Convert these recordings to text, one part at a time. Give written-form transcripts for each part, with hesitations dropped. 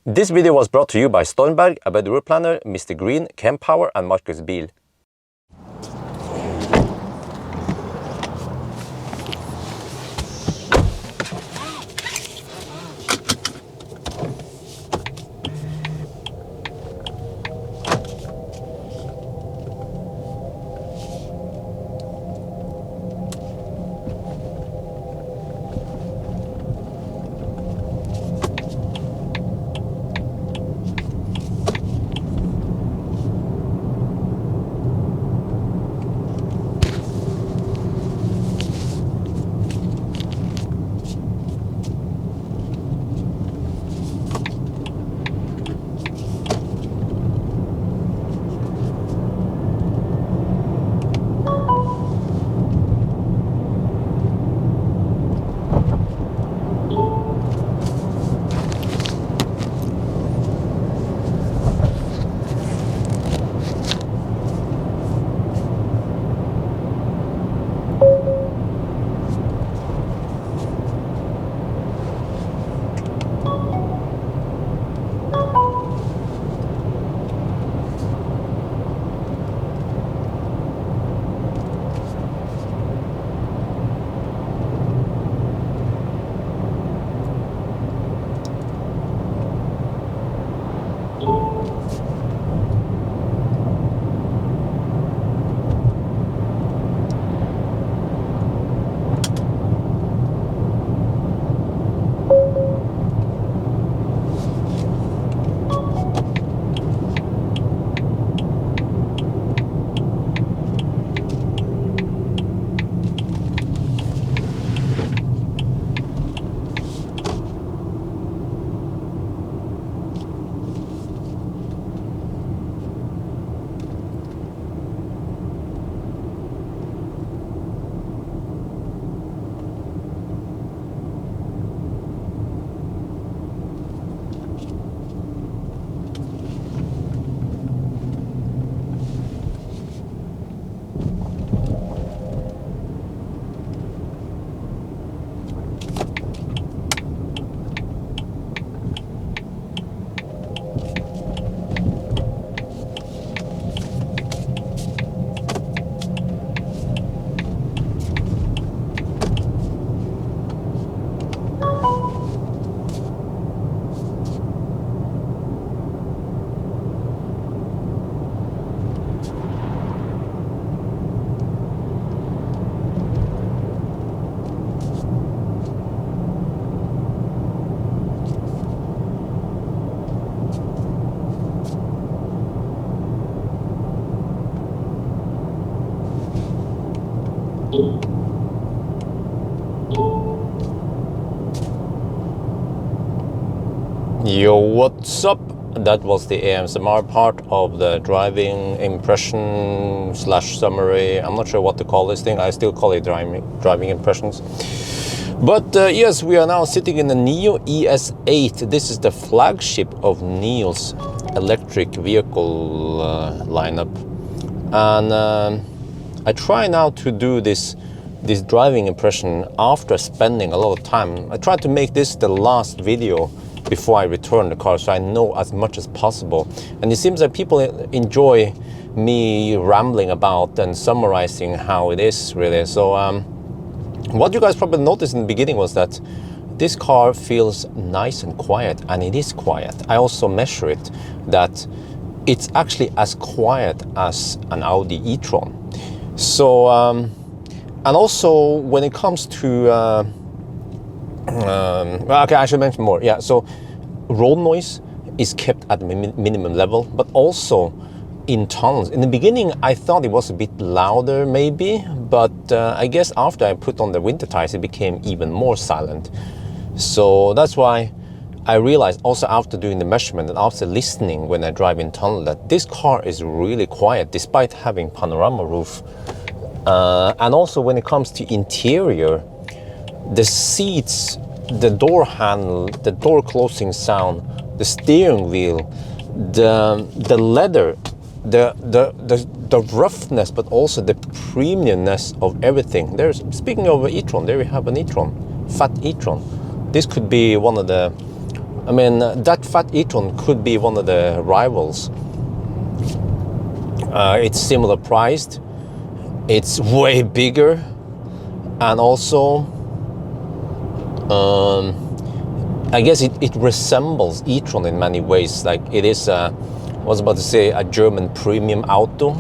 This video was brought to you by Stormberg, a route planner, MisterGreen, Kempower and Marcus Bil. Yo, what's up? That was the ASMR part of the driving impression slash summary. I'm not sure what to call this thing. I still call it driving impressions. But yes, we are now sitting in the Nio ES8. This is the flagship of Nio's electric vehicle lineup. And I try now to do this driving impression after spending a lot of time. I try to make this the last video before I return the car, so I know as much as possible. And it seems that people enjoy me rambling about and summarizing how it is really. So what you guys probably noticed in the beginning was that this car feels nice and quiet, and it is quiet. I also measure it, that it's actually as quiet as an Audi e-tron. So and also when it comes to okay, I should mention more. Yeah, so road noise is kept at minimum level, but also in tunnels. In the beginning, I thought it was a bit louder maybe, but I guess after I put on the winter tires, it became even more silent. So that's why I realized also after doing the measurement and after listening when I drive in tunnel that this car is really quiet despite having panorama roof. And also when it comes to interior, the seats, the door handle, the door closing sound, the steering wheel, the leather, the roughness, but also the premiumness of everything. There's, speaking of e-tron, there we have an e-tron, fat e-tron. This could be one of the I mean, that fat e-tron could be one of the rivals. It's similar priced, it's way bigger, and also I guess it resembles e-tron in many ways. Like it is I was about to say a German premium auto,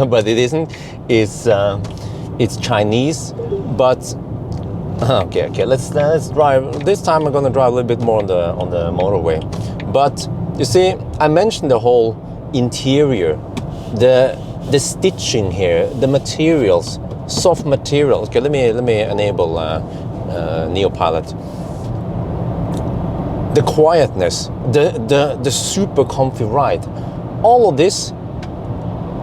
but it isn't. It's Chinese, but okay. Let's drive. This time I'm gonna drive a little bit more on the motorway. But you see, I mentioned the whole interior, the stitching here, the materials, soft materials. Okay, let me enable Nio Pilot. The quietness, the super comfy ride, all of this.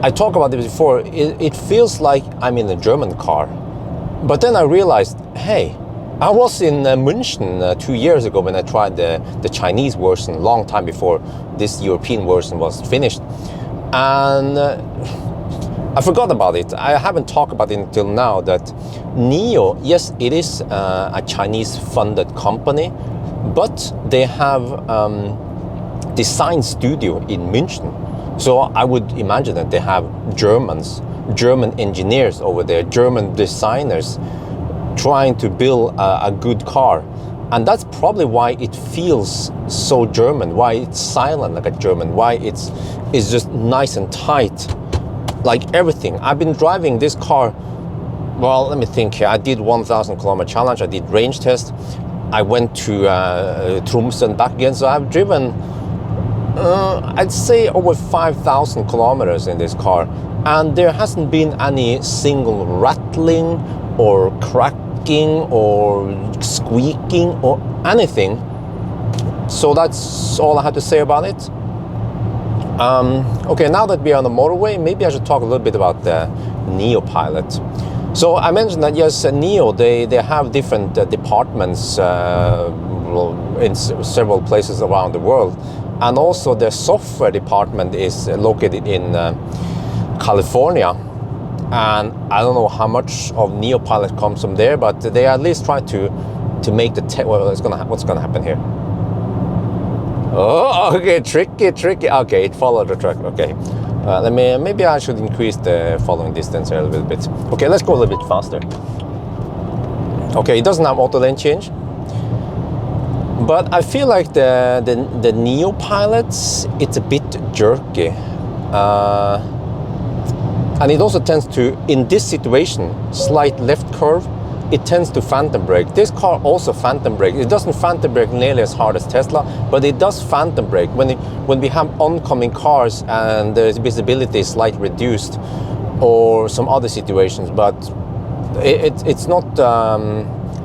I talked about it before. It feels like I'm in a German car, but then I realized, hey, I was in München 2 years ago when I tried the Chinese version, long time before this European version was finished, and I forgot about it. I haven't talked about it until now. That Nio, yes, it is a Chinese-funded company, but they have design studio in München. So I would imagine that they have German engineers over there, German designers trying to build a good car. And that's probably why it feels so German, why it's silent like a German, why it's just nice and tight, like everything. I've been driving this car, well, let me think here. I did 1,000 kilometer challenge, I did range test, I went to Tromsø and back again, so I've driven I'd say over 5,000 kilometers in this car, and there hasn't been any single rattling or cracking or squeaking or anything. So that's all I had to say about it. Okay, now that we are on the motorway, maybe I should talk a little bit about the Nio Pilot. So I mentioned that yes, Nio, they have different departments in several places around the world. And also the software department is located in California, and I don't know how much of Nio Pilot comes from there, but they at least try to make the well, what's gonna happen here? Oh, okay, tricky. Okay, it followed the truck. Okay, maybe I should increase the following distance here a little bit. Okay, let's go a little bit faster. Okay, it doesn't have auto lane change. But I feel like the Nio Pilots, it's a bit jerky. And it also tends to, in this situation, slight left curve, it tends to phantom brake. This car also phantom brake. It doesn't phantom brake nearly as hard as Tesla, but it does phantom brake when we have oncoming cars and the visibility is slightly reduced, or some other situations. But it's not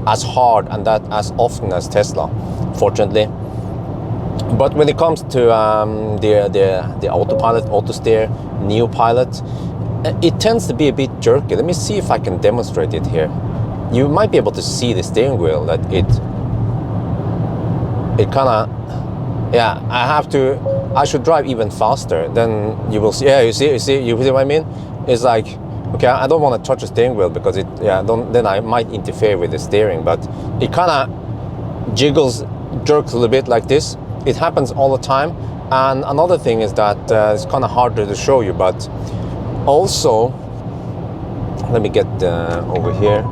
as hard and that as often as Tesla, fortunately. But when it comes to the Autopilot, Auto Steer, Nio Pilot, it tends to be a bit jerky. Let me see if I can demonstrate it here. You might be able to see the steering wheel that it kind of, yeah, I should drive even faster. Then you will see, yeah, you see what I mean? It's like, okay, I don't want to touch the steering wheel because then I might interfere with the steering, but it kind of jerks a little bit like this. It happens all the time. And another thing is that it's kind of harder to show you, but also, let me get over here.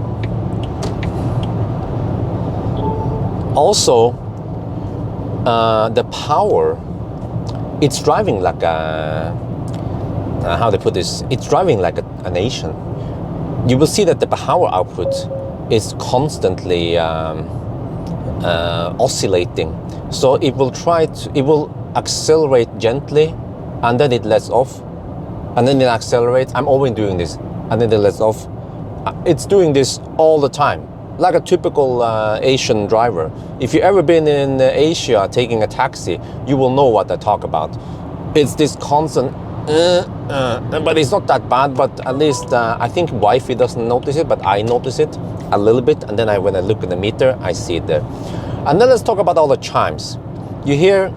Also, the power, it's driving like a, how they put this, it's driving like an Asian. You will see that the power output is constantly oscillating. So it will accelerate gently, and then it lets off, and then it accelerates. I'm always doing this, and then it lets off. It's doing this all the time, like a typical Asian driver. If you've ever been in Asia taking a taxi, you will know what I talk about. It's this constant, but it's not that bad. But at least I think wifey doesn't notice it, but I notice it a little bit. And then when I look at the meter, I see it there. And then let's talk about all the chimes. You hear,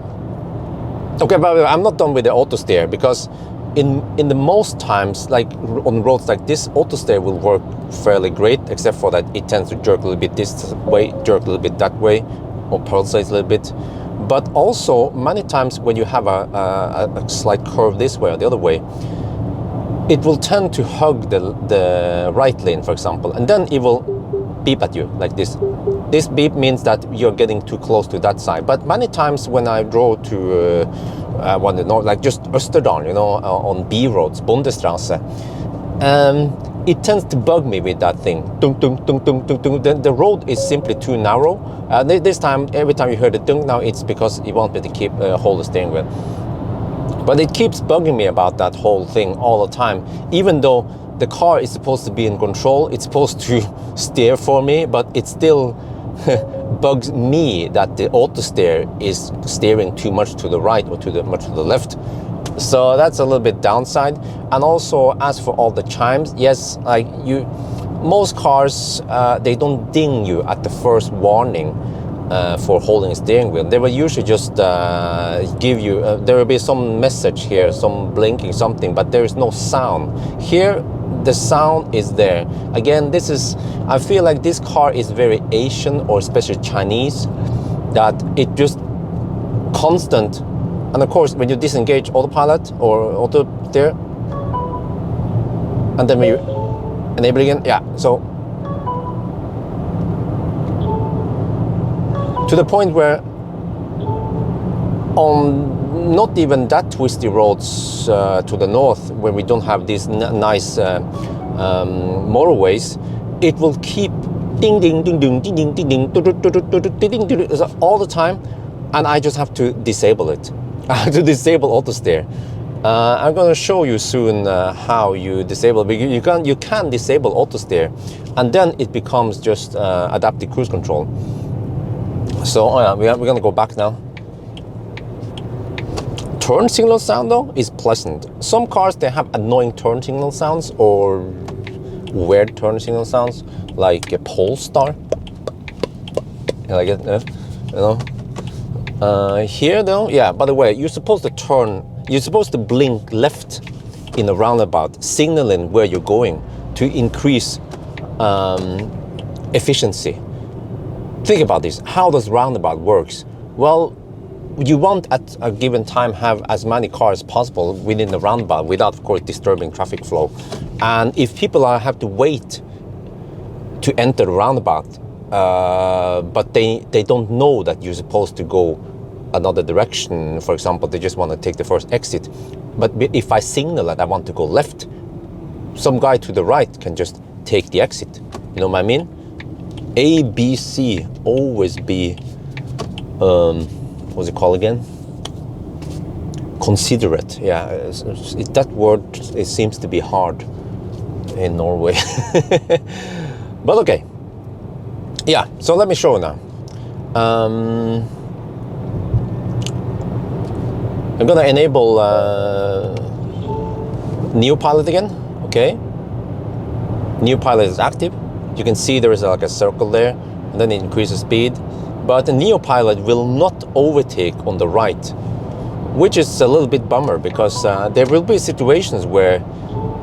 okay, but I'm not done with the auto steer, because in the most times, like on roads like this, auto steer will work fairly great, except for that it tends to jerk a little bit this way, jerk a little bit that way, or pulsate a little bit. But also many times when you have a slight curve this way or the other way, it will tend to hug the right lane, for example, and then it will beep at you like this. This beep means that you're getting too close to that side. But many times when I drove to like just Østerdalen, you know, on B roads, Bundestrasse, it tends to bug me with that thing. Dung, dung, dung, dung, dung, dung. The road is simply too narrow. This time, every time you hear the dung, now it's because you want me to keep hold the steering wheel. But it keeps bugging me about that whole thing all the time, even though the car is supposed to be in control, it's supposed to steer for me, but it still bugs me that the auto steer is steering too much to the right or much to the left. So that's a little bit downside. And also, as for all the chimes, yes, like most cars, they don't ding you at the first warning for holding a steering wheel. They will usually just give you, there will be some message here, some blinking something, but there is no sound. Here, the sound is there. Again, I feel like this car is very Asian or especially Chinese, that it just constant. And of course, when you disengage autopilot or auto steer, and then when you enable again, yeah, so to the point where on not even that twisty roads to the north, where we don't have these nice motorways, it will keep ding ding ding ding ding ding ding ding ding all the time, and I just have to disable it. I have to disable auto steer. I'm going to show you soon how you disable. You can disable auto steer, and then it becomes just adaptive cruise control. So we're going to go back now. Turn signal sound though is pleasant. Some cars, they have annoying turn signal sounds or weird turn signal sounds, like a Polestar. Like it, you know. Here though, yeah, by the way, you're supposed to blink left in a roundabout, signaling where you're going to increase efficiency. Think about this. How does roundabout works? Well, you want at a given time have as many cars as possible within the roundabout without, of course, disturbing traffic flow. And if people have to wait to enter the roundabout, but they don't know that you're supposed to go another direction, for example, they just want to take the first exit. But if I signal that I want to go left, some guy to the right can just take the exit. You know what I mean? ABC, always be, what's it called again? Considerate. Yeah, that word, it seems to be hard in Norway. But okay. Yeah, so let me show you now. I'm gonna enable Nio Pilot again. Okay. Nio Pilot is active. You can see there is like a circle there, and then it increases speed. But the Nio Pilot will not overtake on the right, which is a little bit bummer, because there will be situations where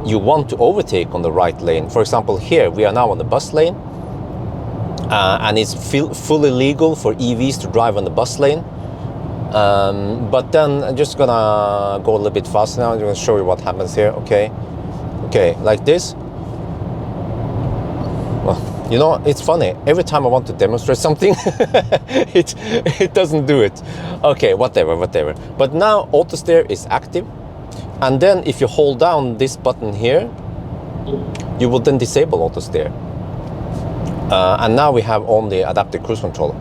you want to overtake on the right lane. For example, here we are now on the bus lane, and it's fully legal for EVs to drive on the bus lane. But then I'm just gonna go a little bit faster now. I'm gonna show you what happens here. Okay, like this. Well, you know, it's funny. Every time I want to demonstrate something, it doesn't do it. Okay, whatever. But now auto steer is active, and then if you hold down this button here, you will then disable auto steer. And now we have only adaptive cruise control.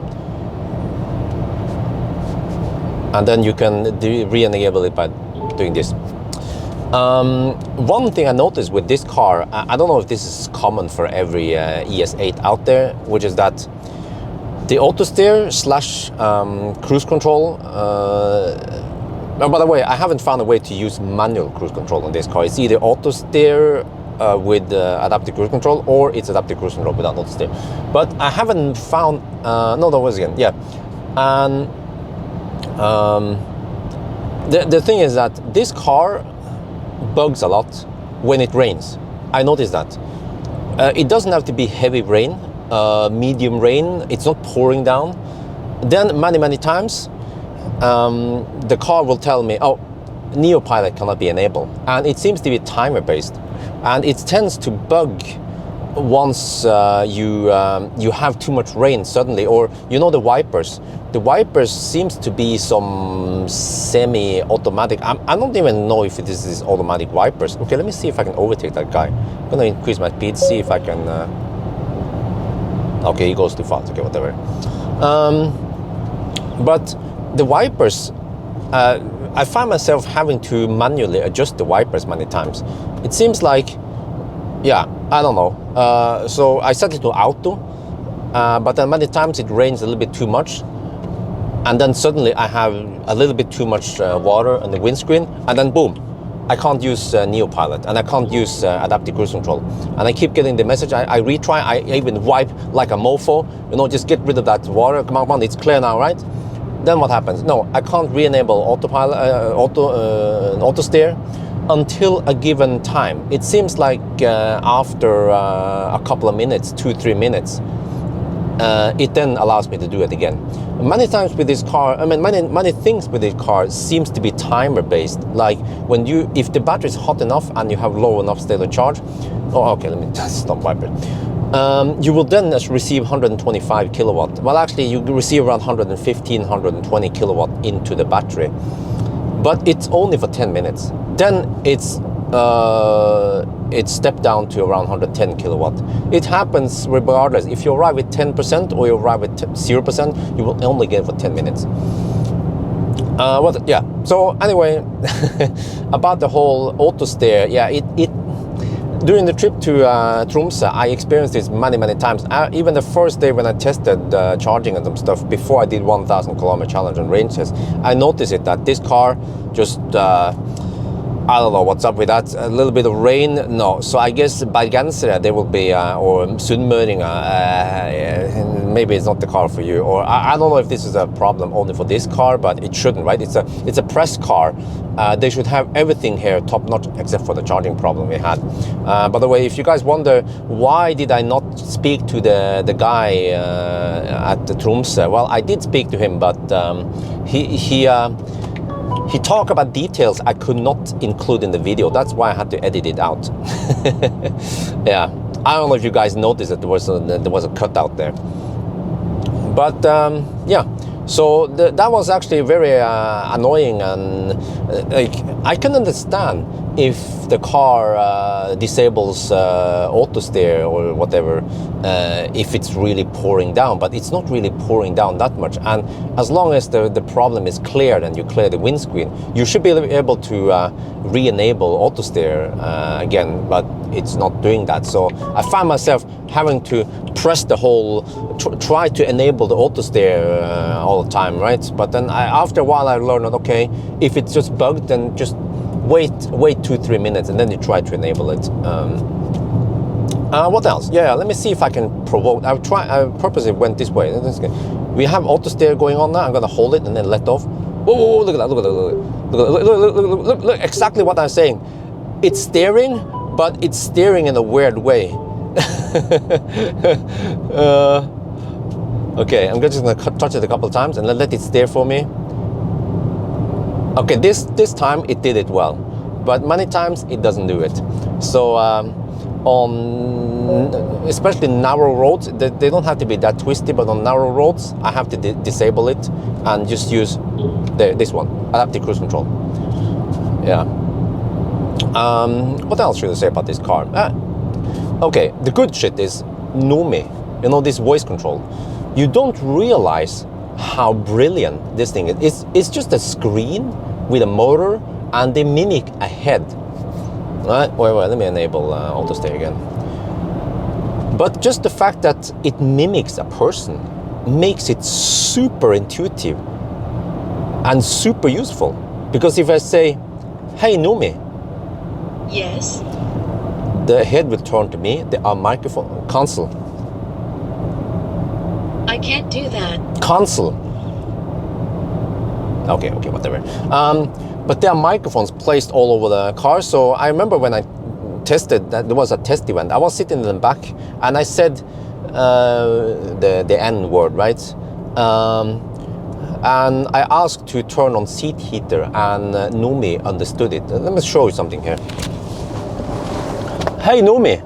And then you can re-enable it by doing this. One thing I noticed with this car, I don't know if this is common for every ES8 out there, which is that the auto steer / cruise control. By the way, I haven't found a way to use manual cruise control on this car. It's either auto steer with adaptive cruise control, or it's adaptive cruise control without auto steer. But I haven't found. No, that was again. Yeah, and the thing is that this car bugs a lot when it rains. I noticed that. It doesn't have to be heavy rain, medium rain. It's not pouring down. Then many times the car will tell me, oh, Nio Pilot cannot be enabled, and it seems to be timer based, and it tends to bug once you have too much rain suddenly, or you know, the wipers seems to be some semi-automatic. I don't even know if this is automatic wipers. Okay, let me see if I can overtake that guy. I'm gonna increase my speed, see if I can okay, he goes too fast. Okay, whatever. But the wipers, I find myself having to manually adjust the wipers many times. It seems like, yeah, I don't know. So I set it to auto, but then many times it rains a little bit too much, and then suddenly I have a little bit too much water on the windscreen, and then boom, I can't use Nio Pilot, and I can't use adaptive cruise control, and I keep getting the message. I retry, I even wipe like a mofo, you know, just get rid of that water. Come on, it's clear now, right? Then what happens? No, I can't re-enable Autopilot, auto steer until a given time. It seems like after a couple of minutes, 2-3 minutes, it then allows me to do it again. Many times with this car, I mean, many things with this car seems to be timer based. Like when if the battery is hot enough and you have low enough state of charge, oh, okay, let me just stop wiping. You will then receive 125 kilowatt. Well, actually, you receive around 115, 120 kilowatt into the battery, but it's only for 10 minutes. Then it's stepped down to around 110 kilowatt. It happens regardless. If you arrive with 10% or you arrive with 0%, you will only get it for 10 minutes. Yeah. So anyway, about the whole auto steer, yeah, during the trip to Tromsø, I experienced this many times. Even the first day when I tested charging and some stuff, before I did 1,000 kilometer challenge and range test, I noticed that this car just, I don't know what's up with that. A little bit of rain, no. So I guess Bergensere, there will be, or Sunnmøring, maybe it's not the car for you. Or I don't know if this is a problem only for this car, but it shouldn't, right? It's a press car. They should have everything here top notch except for the charging problem we had. By the way, if you guys wonder why did I not speak to the guy at the Tromsø, well, I did speak to him, but he talked about details I could not include in the video. That's why I had to edit it out. Yeah, I don't know if you guys noticed that there was a cutout there. But yeah, so that was actually very annoying, and like, I can understand if the car disables auto steer or whatever, if it's really pouring down, but it's not really pouring down that much. And as long as the problem is cleared and you clear the windscreen, you should be able to re-enable auto steer again, but it's not doing that. So I found myself having to press the whole, try to enable the auto steer all the time, right? But then after a while I learned that, okay, if it's just bugged, then just wait 2-3 minutes and then you try to enable it. What else? Yeah, let me see if I can provoke. I purposely went this way. We have auto steer going on now. I'm gonna hold it and then let off. Whoa, look at that, look, exactly what I'm saying. It's steering, but it's steering in a weird way. Okay, I'm just gonna touch it a couple of times and let it steer for me. Okay, this time it did it well, but many times it doesn't do it. So on especially narrow roads, they don't have to be that twisty, but on narrow roads I have to disable it and just use this one, adaptive cruise control. Yeah. What else should I say about this car? Okay, the good shit is Nomi, you know, this voice control. You don't realize how brilliant this thing is. It's just a screen with a motor and they mimic a head. Right? Wait, let me enable auto steer again. But just the fact that it mimics a person makes it super intuitive and super useful. Because if I say, hey Nomi. Yes? The head will turn to me, the microphone, console. I can't do that. Console. Okay, whatever. But there are microphones placed all over the car. So I remember when I tested, that there was a test event. I was sitting in the back and I said the N word, right? and I asked to turn on seat heater, and Nomi understood it. Let me show you something here. Hey Nomi.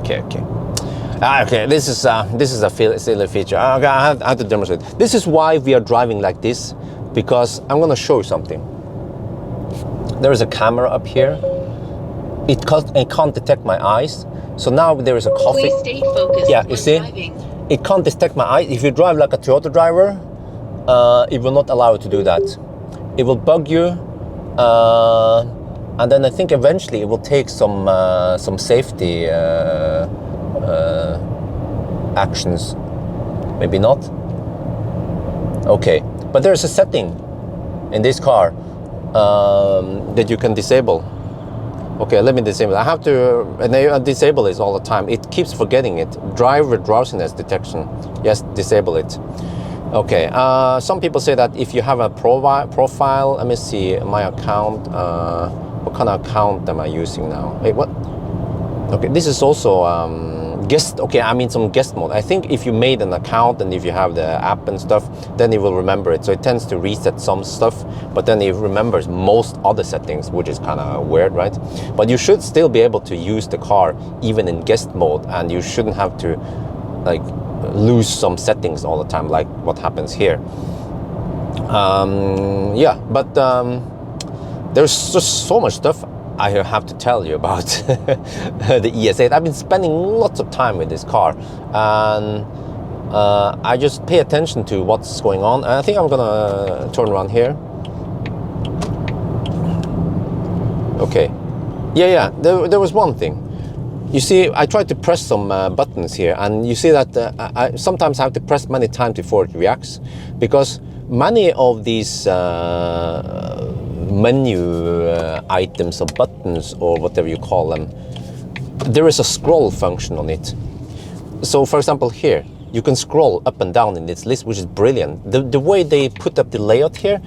Okay. Okay, this is a silly feature. Okay, I have to demonstrate. This is why we are driving like this, because I'm gonna show you something. There is a camera up here. It can't detect my eyes. So now there is a coffee. Please stay focused. Yeah, you see? Driving. It can't detect my eyes. If you drive like a Toyota driver, it will not allow you to do that. It will bug you, and then I think eventually it will take some safety actions. Maybe not. Okay, but there's a setting in this car that you can disable. Okay, let me disable. I have to disable this all the time. It keeps forgetting it. Driver drowsiness detection. Yes, disable it. Okay, some people say that if you have a profile, let me see my account. What kind of account am I using now? Wait, what? Okay, this is also guest. Okay, I mean some guest mode. I think if you made an account and if you have the app and stuff, then it will remember it. So it tends to reset some stuff, but then it remembers most other settings, which is kind of weird, right? But you should still be able to use the car even in guest mode, and you shouldn't have to like lose some settings all the time, like what happens here. Yeah, but there's just so much stuff I have to tell you about the ES8. I've been spending lots of time with this car, and I just pay attention to what's going on. And I think I'm gonna turn around here. Okay, yeah. There was one thing. You see, I tried to press some buttons here, and you see that I sometimes have to press many times before it reacts, because many of these menu items or buttons or whatever you call them, there is a scroll function on it. So for example here, you can scroll up and down in this list, which is brilliant. The way they put up the layout here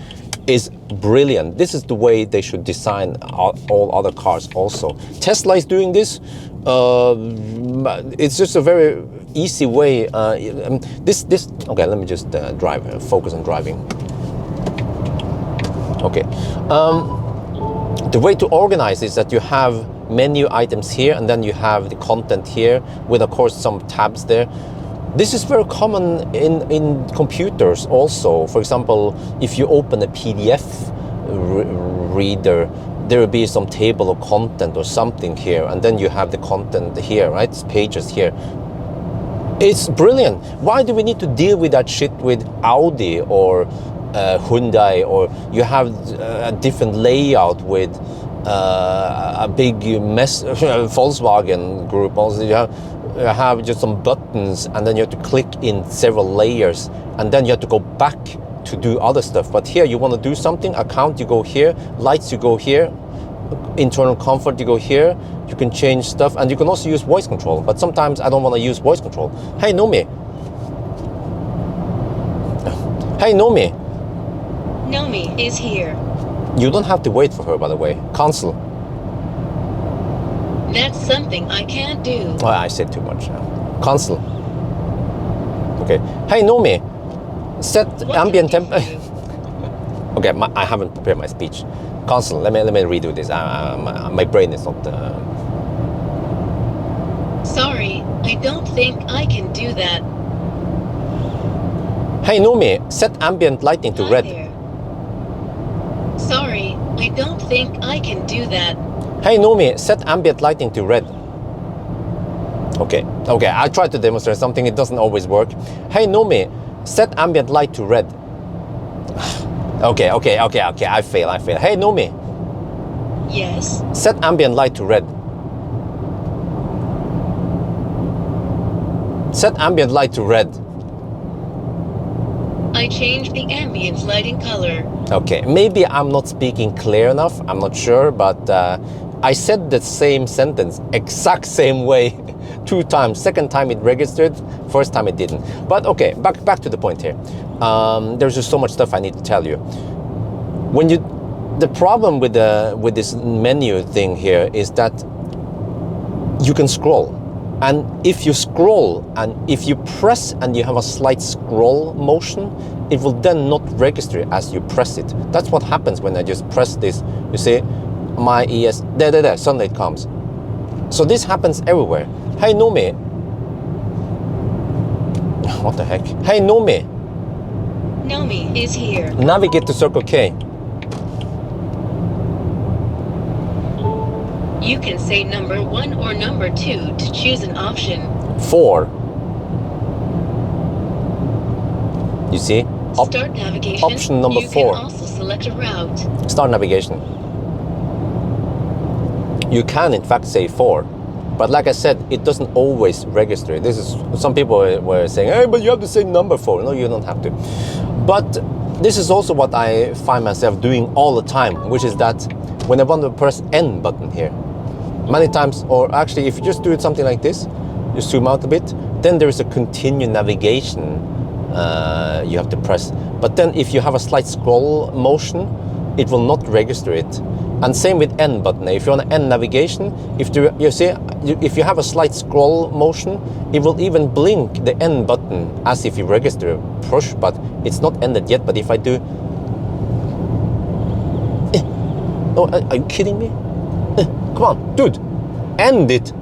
is brilliant. This is the way they should design all other cars also. Tesla is doing this. It's just a very easy way. Okay, let me just focus on driving. Okay, the way to organize is that you have menu items here, and then you have the content here with of course some tabs there. This is very common in computers also. For example, if you open a PDF reader, there will be some table of content or something here, and then you have the content here, right? It's pages here. It's brilliant. Why do we need to deal with that shit with Audi or Hyundai, or you have a different layout with a big Volkswagen group? Also, you have just some buttons, and then you have to click in several layers, and then you have to go back to do other stuff. But here you want to do something, account, you go here, lights, you go here, internal comfort, you go here, you can change stuff, and you can also use voice control. But sometimes I don't want to use voice control. Hey Nomi. Hey Nomi. Nomi is here. You don't have to wait for her, by the way. Cancel. That's something I can't do. Oh, I said too much now. Cancel. Okay. Hey Nomi, set ambient temp. Okay, I haven't prepared my speech. Cancel. Let me redo this. My brain is not. Sorry, I don't think I can do that. Hey Nomi, set ambient lighting to Hi red. there. Sorry, I don't think I can do that. Hey Nomi, set ambient lighting to red. Okay, I tried to demonstrate something, it doesn't always work. Hey Nomi, set ambient light to red. Okay, I fail. Hey Nomi. Yes. Set ambient light to red. Set ambient light to red. I changed the ambient lighting color. Okay, maybe I'm not speaking clear enough, I'm not sure, but I said the same sentence, exact same way, 2 times. Second time it registered, first time it didn't. But okay, back to the point here. There's just so much stuff I need to tell you. The problem with this menu thing here is that you can scroll. And if you scroll, and if you press and you have a slight scroll motion, it will then not register as you press it. That's what happens when I just press this. You see, my ES, there, suddenly it comes. So this happens everywhere. Hey Nomi. What the heck? Hey Nomi. Nomi is here. Navigate to Circle K. You can say number 1 or number 2 to choose an option. 4. You see? Start navigation. Option number 4. You can also select a route. Start navigation. You can in fact say 4. But like I said, it doesn't always register. This is, some people were saying, hey, but you have to say number 4. No, you don't have to. But this is also what I find myself doing all the time, which is that when I want to press N button here, many times, or actually if you just do it something like this, you zoom out a bit, then there is a continue navigation you have to press. But then if you have a slight scroll motion, it will not register it. And same with N button. If you're on N navigation, if you see, if you have a slight scroll motion, it will even blink the N button as if you register a push, but it's not ended yet. But if I do, oh, are you kidding me? Come on, dude, end it.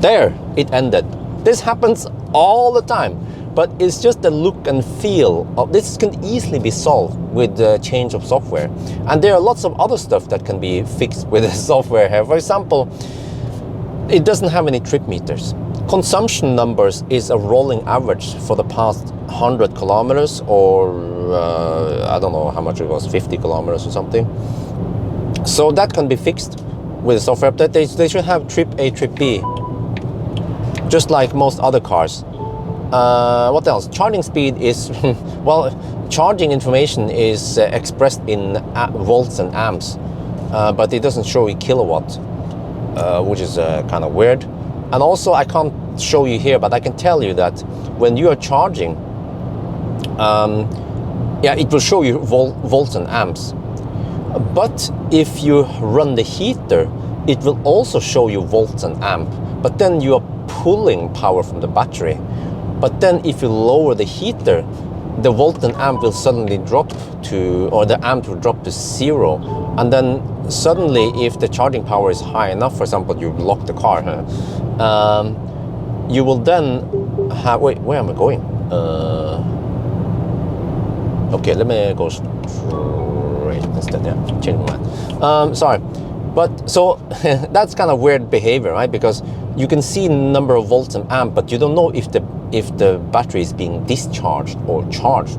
There, it ended. This happens all the time, but it's just the look and feel of this can easily be solved with the change of software. And there are lots of other stuff that can be fixed with the software here. For example, it doesn't have any trip meters. Consumption numbers is a rolling average for the past 100 kilometers, or I don't know how much it was, 50 kilometers or something. So that can be fixed with the software update. They should have trip A, trip B, just like most other cars. What else? Charging speed is, well, charging information is expressed in volts and amps, but it doesn't show you kilowatt, which is kind of weird. And also, I can't show you here, but I can tell you that when you are charging, yeah, it will show you volts and amps. But if you run the heater, it will also show you volts and amp. But then you are pulling power from the battery. But then if you lower the heater, the volt and amp will suddenly drop to, or the amp will drop to 0. And then suddenly, if the charging power is high enough, for example, you lock the car, you will then have, wait, where am I going? Okay, let me go straight instead, yeah, change my mind. Sorry. But so that's kind of weird behavior, right? Because you can see number of volts and amp, but you don't know if the battery is being discharged or charged.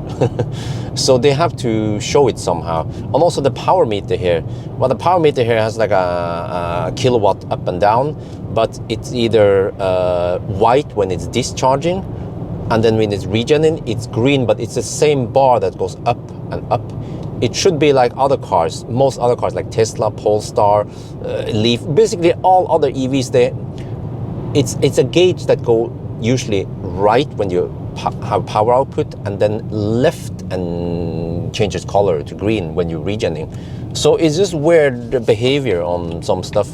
So they have to show it somehow. And also the power meter here. Well, the power meter here has like a kilowatt up and down, but it's either white when it's discharging, and then when it's regenerating, it's green, but it's the same bar that goes up and up. It should be like other cars, most other cars like Tesla, Polestar, Leaf, basically all other EVs. It's a gauge that go usually right when you have power output, and then left and changes color to green when you're regenerating. So it's just weird behavior on some stuff.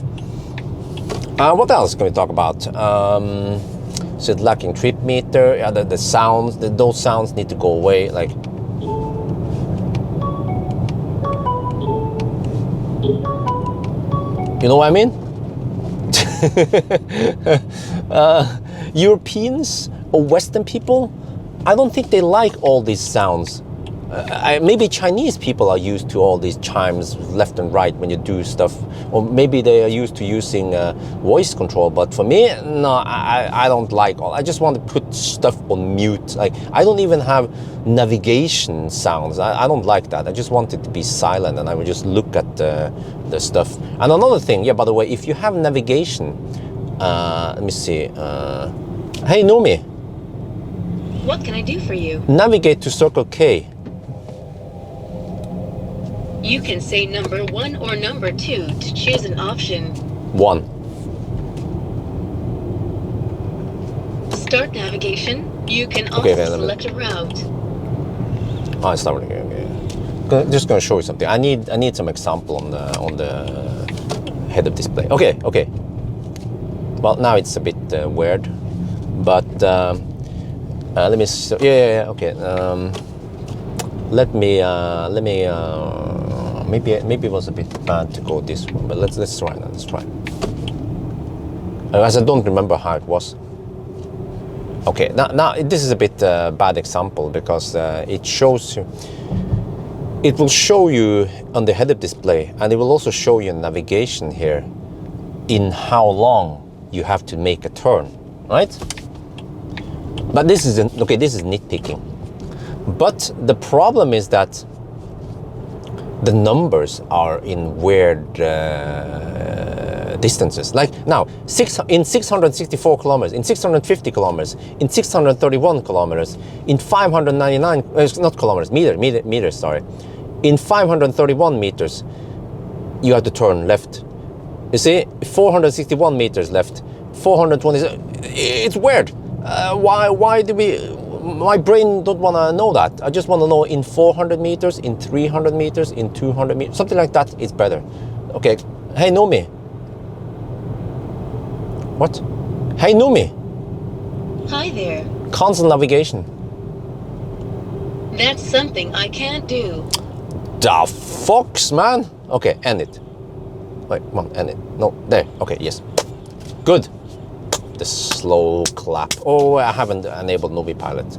What else can we talk about? So it's lacking trip meter. Yeah, the sounds, those sounds need to go away. Like, you know what I mean? Europeans or Western people, I don't think they like all these sounds. Maybe Chinese people are used to all these chimes left and right when you do stuff, or maybe they are used to using voice control. But for me, no, I don't like all. I just want to put stuff on mute. Like, I don't even have navigation sounds. I don't like that. I just want it to be silent, and I would just look at the stuff. And another thing, yeah, by the way, if you have navigation, let me see. Hey, Nomi. What can I do for you? Navigate to Circle K. You can say number 1 or number 2 to choose an option. 1. Start navigation. You can also select a route. Oh, it's not really okay. Just gonna show you something. I need some example on the head-up display. Okay. Well, now it's a bit weird, but let me. Okay. Let me. Maybe it was a bit bad to go this one, but let's try now. Let's try. As I don't remember how it was. Okay, now this is a bit bad example because it shows you. It will show you on the head-up display, and it will also show you navigation here in how long you have to make a turn, right? But this is this is nitpicking. But the problem is that the numbers are in weird distances. Like now, in 664 kilometers, in 650 kilometers, in 631 kilometers, in 599, not kilometers, meters, sorry. In 531 meters, you have to turn left. You see, 461 meters left, 420, it's weird. Why do we, my brain don't want to know that. I just want to know in 400 meters, in 300 meters, in 200 meters, something like that is better. Okay, hey Nomi. What? Hey Nomi. Hi there. Console navigation. That's something I can't do. The fox, man. Okay, end it. Wait, come on, end it. No, there. Okay, yes. Good. The slow clap. Oh, I haven't enabled Nio Pilot.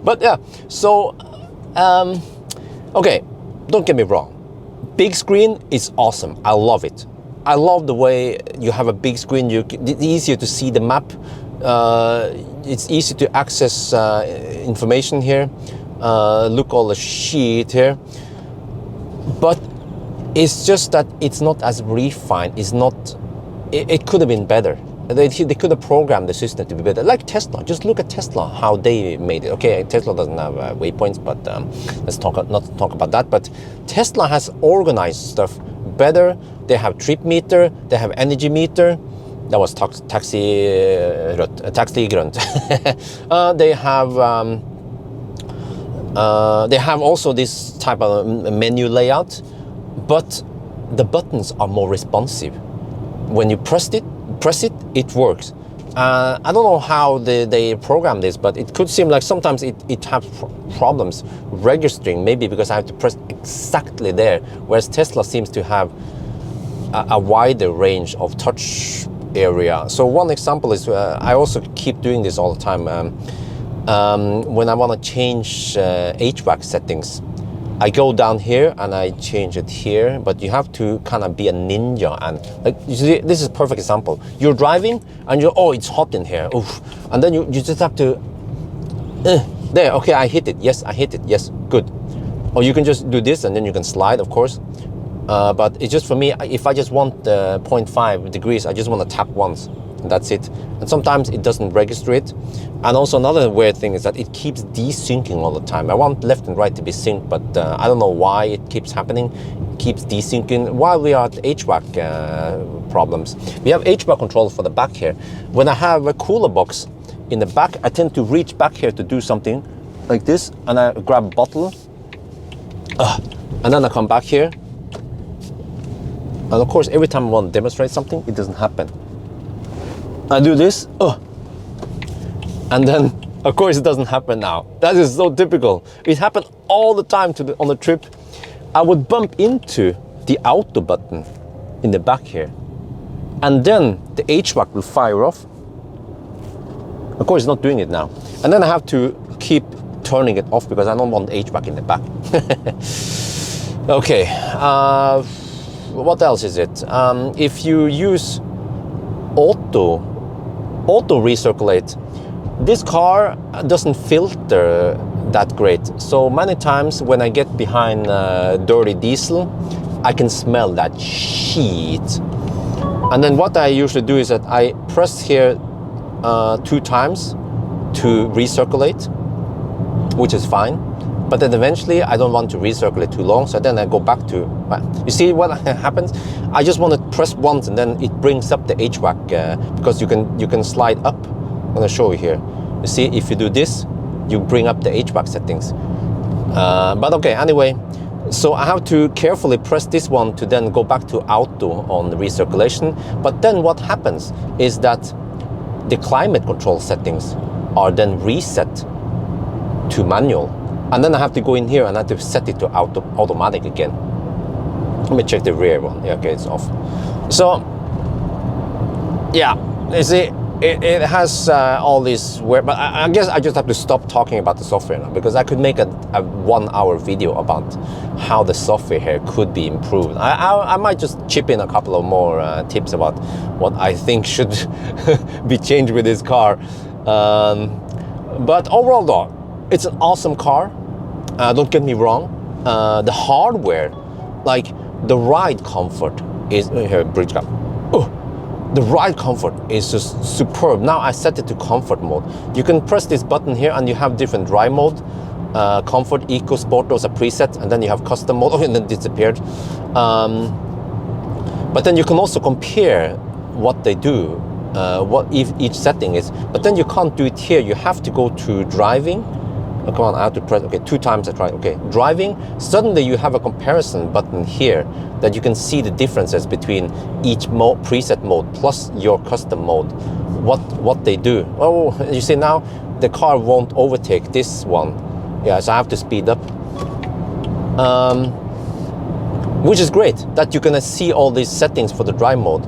But yeah, so okay, don't get me wrong. Big screen is awesome. I love it. I love the way you have a big screen. It's easier to see the map. It's easy to access information here. Look all the sheet here. But it's just that it's not as refined. It's not. It could have been better. They could have programmed the system to be better. Like Tesla. Just look at Tesla, how they made it. Okay, Tesla doesn't have waypoints, but let's not talk about that. But Tesla has organized stuff better. They have trip meter. They have energy meter. That was taxi grunt. They have also this type of menu layout, but the buttons are more responsive. When you press it, it works. I don't know how they program this, but it could seem like sometimes it has problems registering, maybe because I have to press exactly there, whereas Tesla seems to have a wider range of touch area. So one example is, I also keep doing this all the time, when I want to change HVAC settings. I go down here and I change it here, but you have to kind of be a ninja. And like, you see, this is a perfect example. You're driving and oh, it's hot in here. Oof. And then you just have to, there, okay, I hit it. Yes, I hit it. Yes, good. Or you can just do this and then you can slide, of course. But it's just for me, if I just want 0.5 degrees, I just want to tap once. And that's it. And sometimes it doesn't register it. And also another weird thing is that it keeps desyncing all the time. I want left and right to be synced, but I don't know why it keeps happening. It keeps desyncing while we are at HVAC problems. We have HVAC control for the back here. When I have a cooler box in the back, I tend to reach back here to do something like this, and I grab a bottle, and then I come back here. And of course, every time I want to demonstrate something, it doesn't happen. I do this, and then of course it doesn't happen now. That is so typical. It happened all the time on the trip. I would bump into the auto button in the back here, and then the HVAC will fire off. Of course, it's not doing it now. And then I have to keep turning it off because I don't want HVAC in the back. Okay, what else is it? If you use auto recirculate, this car doesn't filter that great. So many times when I get behind dirty diesel, I can smell that shit. And then what I usually do is that I press here 2 times to recirculate, which is fine. But then eventually I don't want to recirculate too long, so then I go back to, you see what happens? I just want to press once and then it brings up the HVAC because you can slide up. I'm going to show you here. You see, if you do this, you bring up the HVAC settings. But okay, anyway, So I have to carefully press this one to then go back to auto on the recirculation. But then what happens is that the climate control settings are then reset to manual. And then I have to go in here and I have to set it to automatic again. Let me check the rear one. Yeah, okay, it's off. So, yeah, you see, it has all these weird, but I guess I just have to stop talking about the software now, because I could make a 1 hour video about how the software here could be improved. I might just chip in a couple of more tips about what I think should be changed with this car. But overall though, it's an awesome car. Don't get me wrong. The hardware, like the ride comfort is, here, bridge gap. The ride comfort is just superb. Now I set it to comfort mode. You can press this button here and you have different drive mode. Comfort, Eco, Sport, those are presets, and then you have custom mode. Oh, and then it disappeared. But then you can also compare what they do, what each setting is. But then you can't do it here. You have to go to driving. Oh, come on, I have to press, okay, 2 times I tried, okay. Driving, suddenly you have a comparison button here that you can see the differences between each preset mode plus your custom mode, what they do. Oh, you see now, the car won't overtake this one. Yeah, so I have to speed up. Which is great, that you're gonna see all these settings for the drive mode.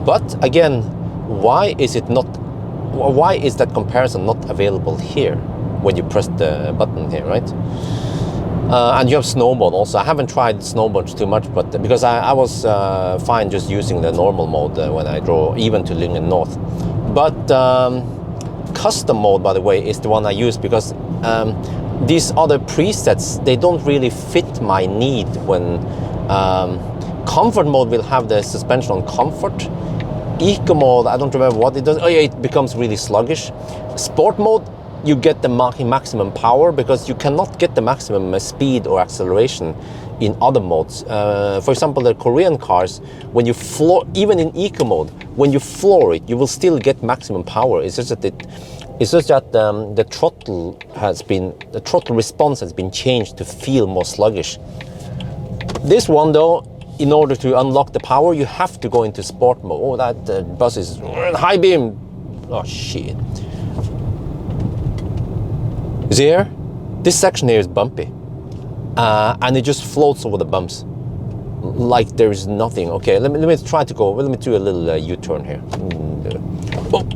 But again, why is that comparison not available here? When you press the button here, right? And you have snow mode also. I haven't tried snow mode too much, but because I was fine just using the normal mode when I drove even to Lyngen North. But custom mode, by the way, is the one I use because these other presets, they don't really fit my need. When comfort mode will have the suspension on comfort. Eco mode, I don't remember what it does. Oh yeah, it becomes really sluggish. Sport mode, you get the maximum power because you cannot get the maximum speed or acceleration in other modes. For example, the Korean cars, when you floor, even in eco mode, when you floor it, you will still get maximum power. It's just that the throttle response has been changed to feel more sluggish. This one though, in order to unlock the power, you have to go into sport mode. Oh, that bus is high beam. Oh shit. See here? This section here is bumpy. And it just floats over the bumps. Like there is nothing. Okay, let me try to go, let me do a little U-turn here. Oh.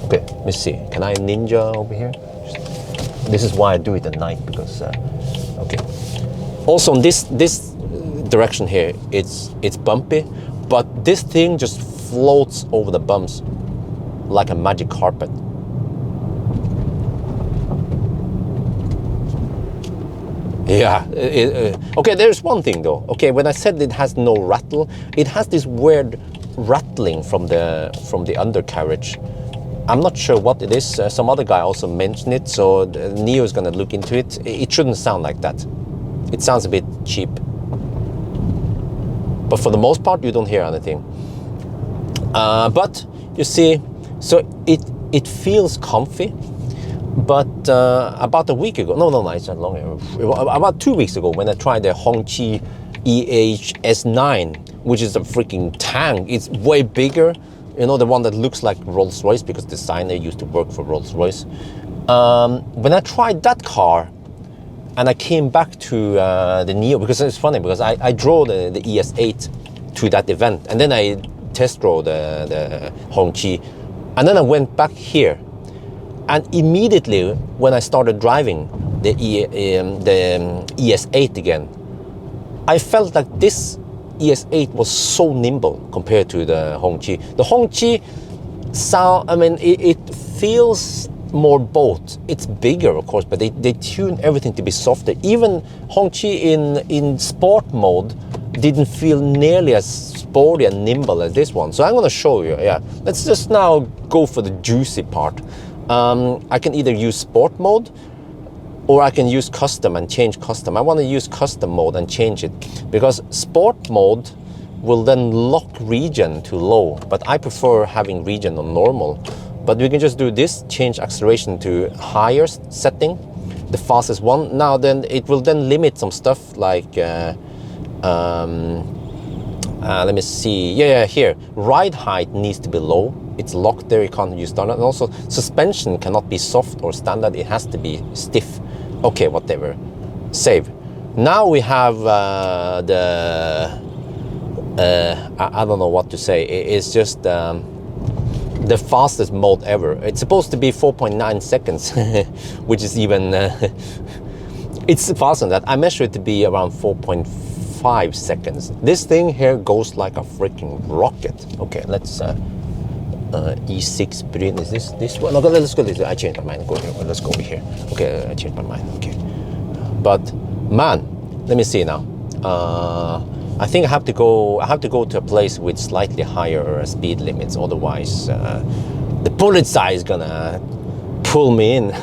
Okay, let me see. Can I ninja over here? This is why I do it at night, because, okay. Also in this direction here, it's bumpy, but this thing just floats over the bumps like a magic carpet. Yeah, okay, there's one thing though. Okay, when I said it has no rattle, it has this weird rattling from the undercarriage. I'm not sure what it is. Some other guy also mentioned it, so Nio is gonna look into it. It shouldn't sound like that. It sounds a bit cheap. But for the most part, you don't hear anything. But you see, so it feels comfy. But about a week ago, no, it's not long. About 2 weeks ago, when I tried the Hongqi ES8, which is a freaking tank. It's way bigger. You know, the one that looks like Rolls-Royce, because the designer used to work for Rolls-Royce. When I tried that car, and I came back to the Nio, because it's funny, because I drove the ES8 to that event, and then I test drove the Hongqi, and then I went back here. And immediately when I started driving the ES8 again, I felt like this ES8 was so nimble compared to the Hongqi. The Hongqi sound, I mean, it feels more boat. It's bigger, of course, but they tune everything to be softer. Even Hongqi in sport mode didn't feel nearly as sporty and nimble as this one. So I'm gonna show you, yeah. Let's just now go for the juicy part. I can either use sport mode or I can use custom and change custom. I want to use custom mode and change it, because sport mode will then lock regen to low, but I prefer having regen on normal. But we can just do this, change acceleration to higher setting, the fastest one. Now then, it will then limit some stuff like, let me see, yeah, here, ride height needs to be low. It's locked there, you can't use standard. And also, suspension cannot be soft or standard, it has to be stiff. Okay, whatever. Save. Now we have I don't know what to say. It's just the fastest mode ever. It's supposed to be 4.9 seconds, which is even, it's faster than that. I measured it to be around 4.5 seconds. This thing here goes like a freaking rocket. Okay, let's, E6 Bryn, is this one? Okay, let's go this way. I changed my mind, go here. Let's go over here. Okay, I changed my mind, okay. But, man, let me see now. I think I have to go to a place with slightly higher speed limits, otherwise the polizei is gonna pull me in.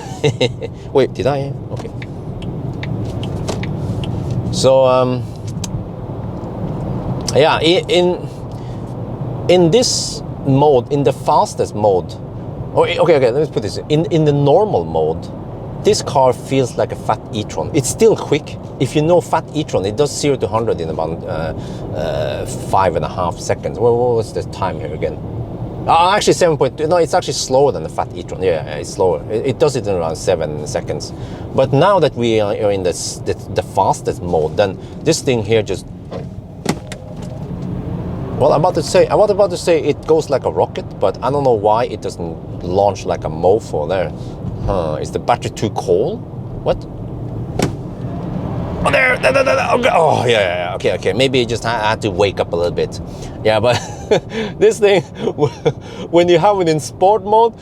Wait, did I? Okay. So yeah, in this mode, in the fastest mode, okay, let me put this in the normal mode. This car feels like a fat e-tron. It's still quick. If you know fat e-tron, it does 0 to 100 in about 5.5 seconds. Well, what was the time here again? Actually 7.2. No, it's actually slower than the fat e-tron. Yeah, it's slower. It does it in around 7 seconds. But now that we are in the fastest mode, then this thing here just... Well, I was about to say it goes like a rocket, but I don't know why it doesn't launch like a mofo there. Is the battery too cold? What? Oh, there! Oh, yeah. Okay. Maybe I had to wake up a little bit. Yeah, but this thing, when you have it in sport mode,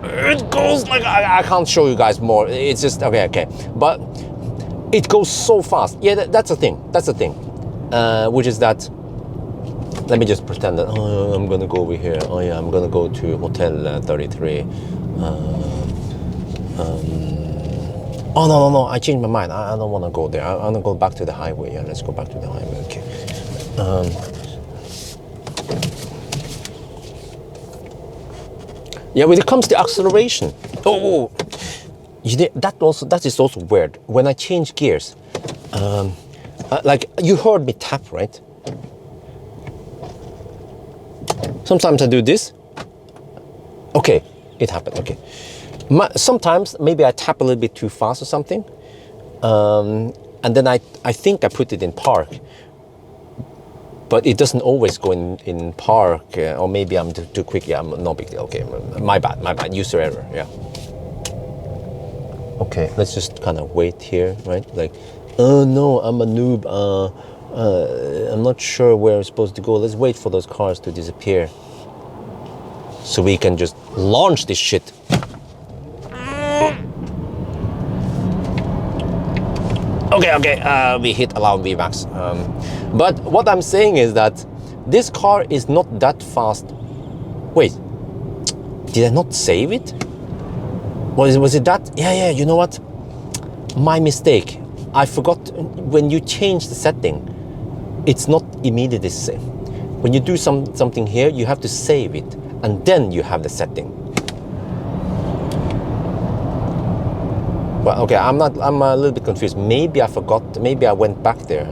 it goes like, I can't show you guys more. It's just, okay. But it goes so fast. Yeah, that's the thing. Which is that, let me just pretend that, oh, I'm gonna go over here. Oh yeah, I'm gonna go to Hotel 33. Oh no, I changed my mind. I don't want to go there. I want to go back to the highway. Yeah, let's go back to the highway. Okay. Yeah, when it comes to acceleration, that is also weird. When I change gears, like you heard me tap, right? Sometimes I do this. Okay, it happened. Okay. Sometimes maybe I tap a little bit too fast or something, and then I think I put it in park, but it doesn't always go in park, or maybe I'm too quick. Yeah, no big deal. Okay, my bad. User error. Yeah. Okay, let's just kind of wait here, right? Like, oh no, I'm a noob. I'm not sure where I'm supposed to go. Let's wait for those cars to disappear, so we can just launch this shit. Okay, we hit allowed VMAX. But what I'm saying is that this car is not that fast. Wait, did I not save it? Was it that? Yeah, you know what? My mistake. I forgot, when you change the setting, it's not immediately saved. When you do something here, you have to save it, and then you have the setting. Well, okay, I'm a little bit confused. Maybe I forgot, maybe I went back there.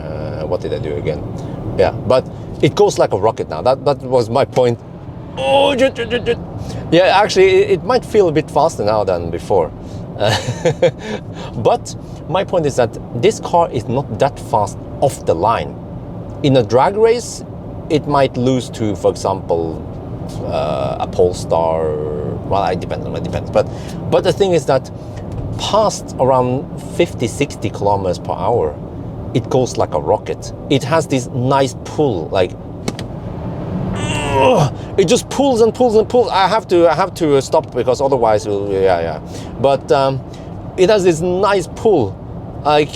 What did I do again? Yeah, but it goes like a rocket now. That was my point. Oh, yeah, actually, it might feel a bit faster now than before. But my point is that this car is not that fast off the line. In a drag race, it might lose to, for example, a Polestar. Well, it depends. But the thing is that past around 50-60 kilometers per hour, it goes like a rocket. It has this nice pull, like it just pulls and pulls and pulls. I have to stop because otherwise, yeah. But it has this nice pull. Like,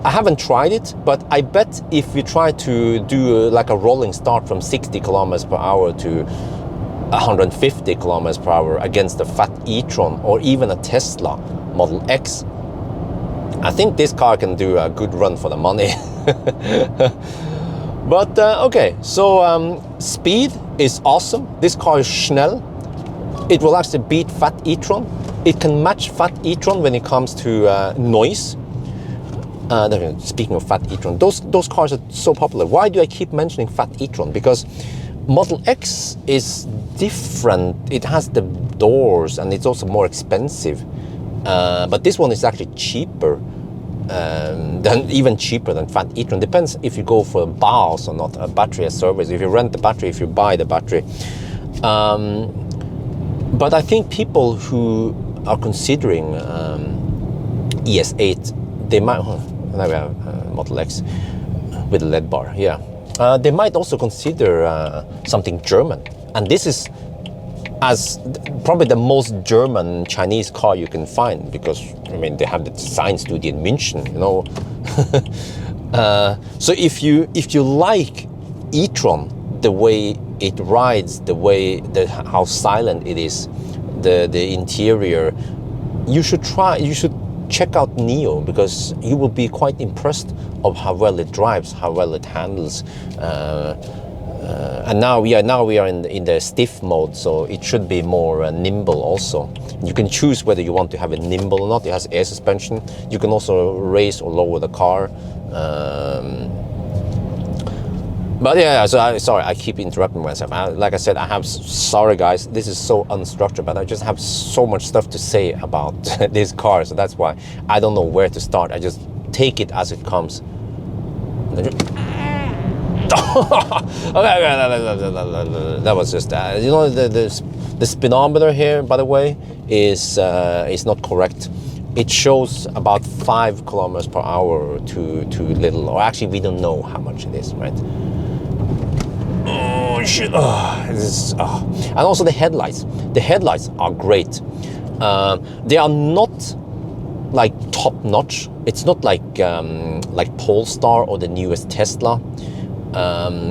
I haven't tried it, but I bet if you try to do like a rolling start from 60 kilometers per hour to 150 kilometers per hour against a fat e-tron or even a Tesla Model X, I think this car can do a good run for the money. But okay, so speed is awesome. This car is schnell. It will actually beat fat e-tron. It can match fat e-tron when it comes to noise. Speaking of fat e-tron, those cars are so popular. Why do I keep mentioning fat e-tron? Because Model X is different. It has the doors and it's also more expensive. But this one is actually cheaper, even cheaper than fat e-tron. Depends if you go for a BAS or not, a battery as service. If you rent the battery, if you buy the battery. But I think people who are considering ES8, they might. Now we have Model X with a LED bar. Yeah, they might also consider something German, and this is probably the most German Chinese car you can find, because I mean they have the design studio in München, you know. So if you like e-tron, the way it rides, how silent it is, the interior, you should check out Nio, because you will be quite impressed of how well it drives, how well it handles. And now we are in the stiff mode, so it should be more nimble also. You can choose whether you want to have it nimble or not. It has air suspension. You can also raise or lower the car. But yeah, so sorry, I keep interrupting myself. Like I said, sorry guys, this is so unstructured, but I just have so much stuff to say about this car, so that's why I don't know where to start. I just take it as it comes. That was just you know, the speedometer here, by the way, is not correct. It shows about 5 kilometers per hour to little, or actually we don't know how much it is, right? Oh shit! And also the headlights. The headlights are great. They are not like top notch. It's not like Polestar or the newest Tesla.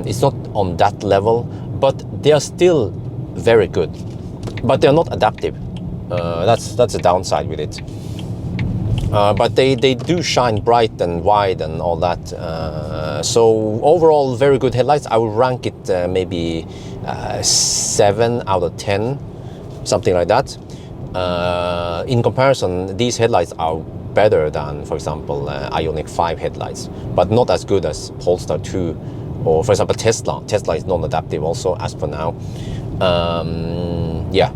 It's not on that level, but they are still very good. But they're not adaptive. That's a downside with it. But they do shine bright and wide and all that. So overall, very good headlights. I would rank it maybe 7 out of 10, something like that. In comparison, these headlights are better than, for example, Ioniq 5 headlights, but not as good as Polestar 2 or, for example, Tesla. Tesla is non-adaptive also, as for now. Yeah,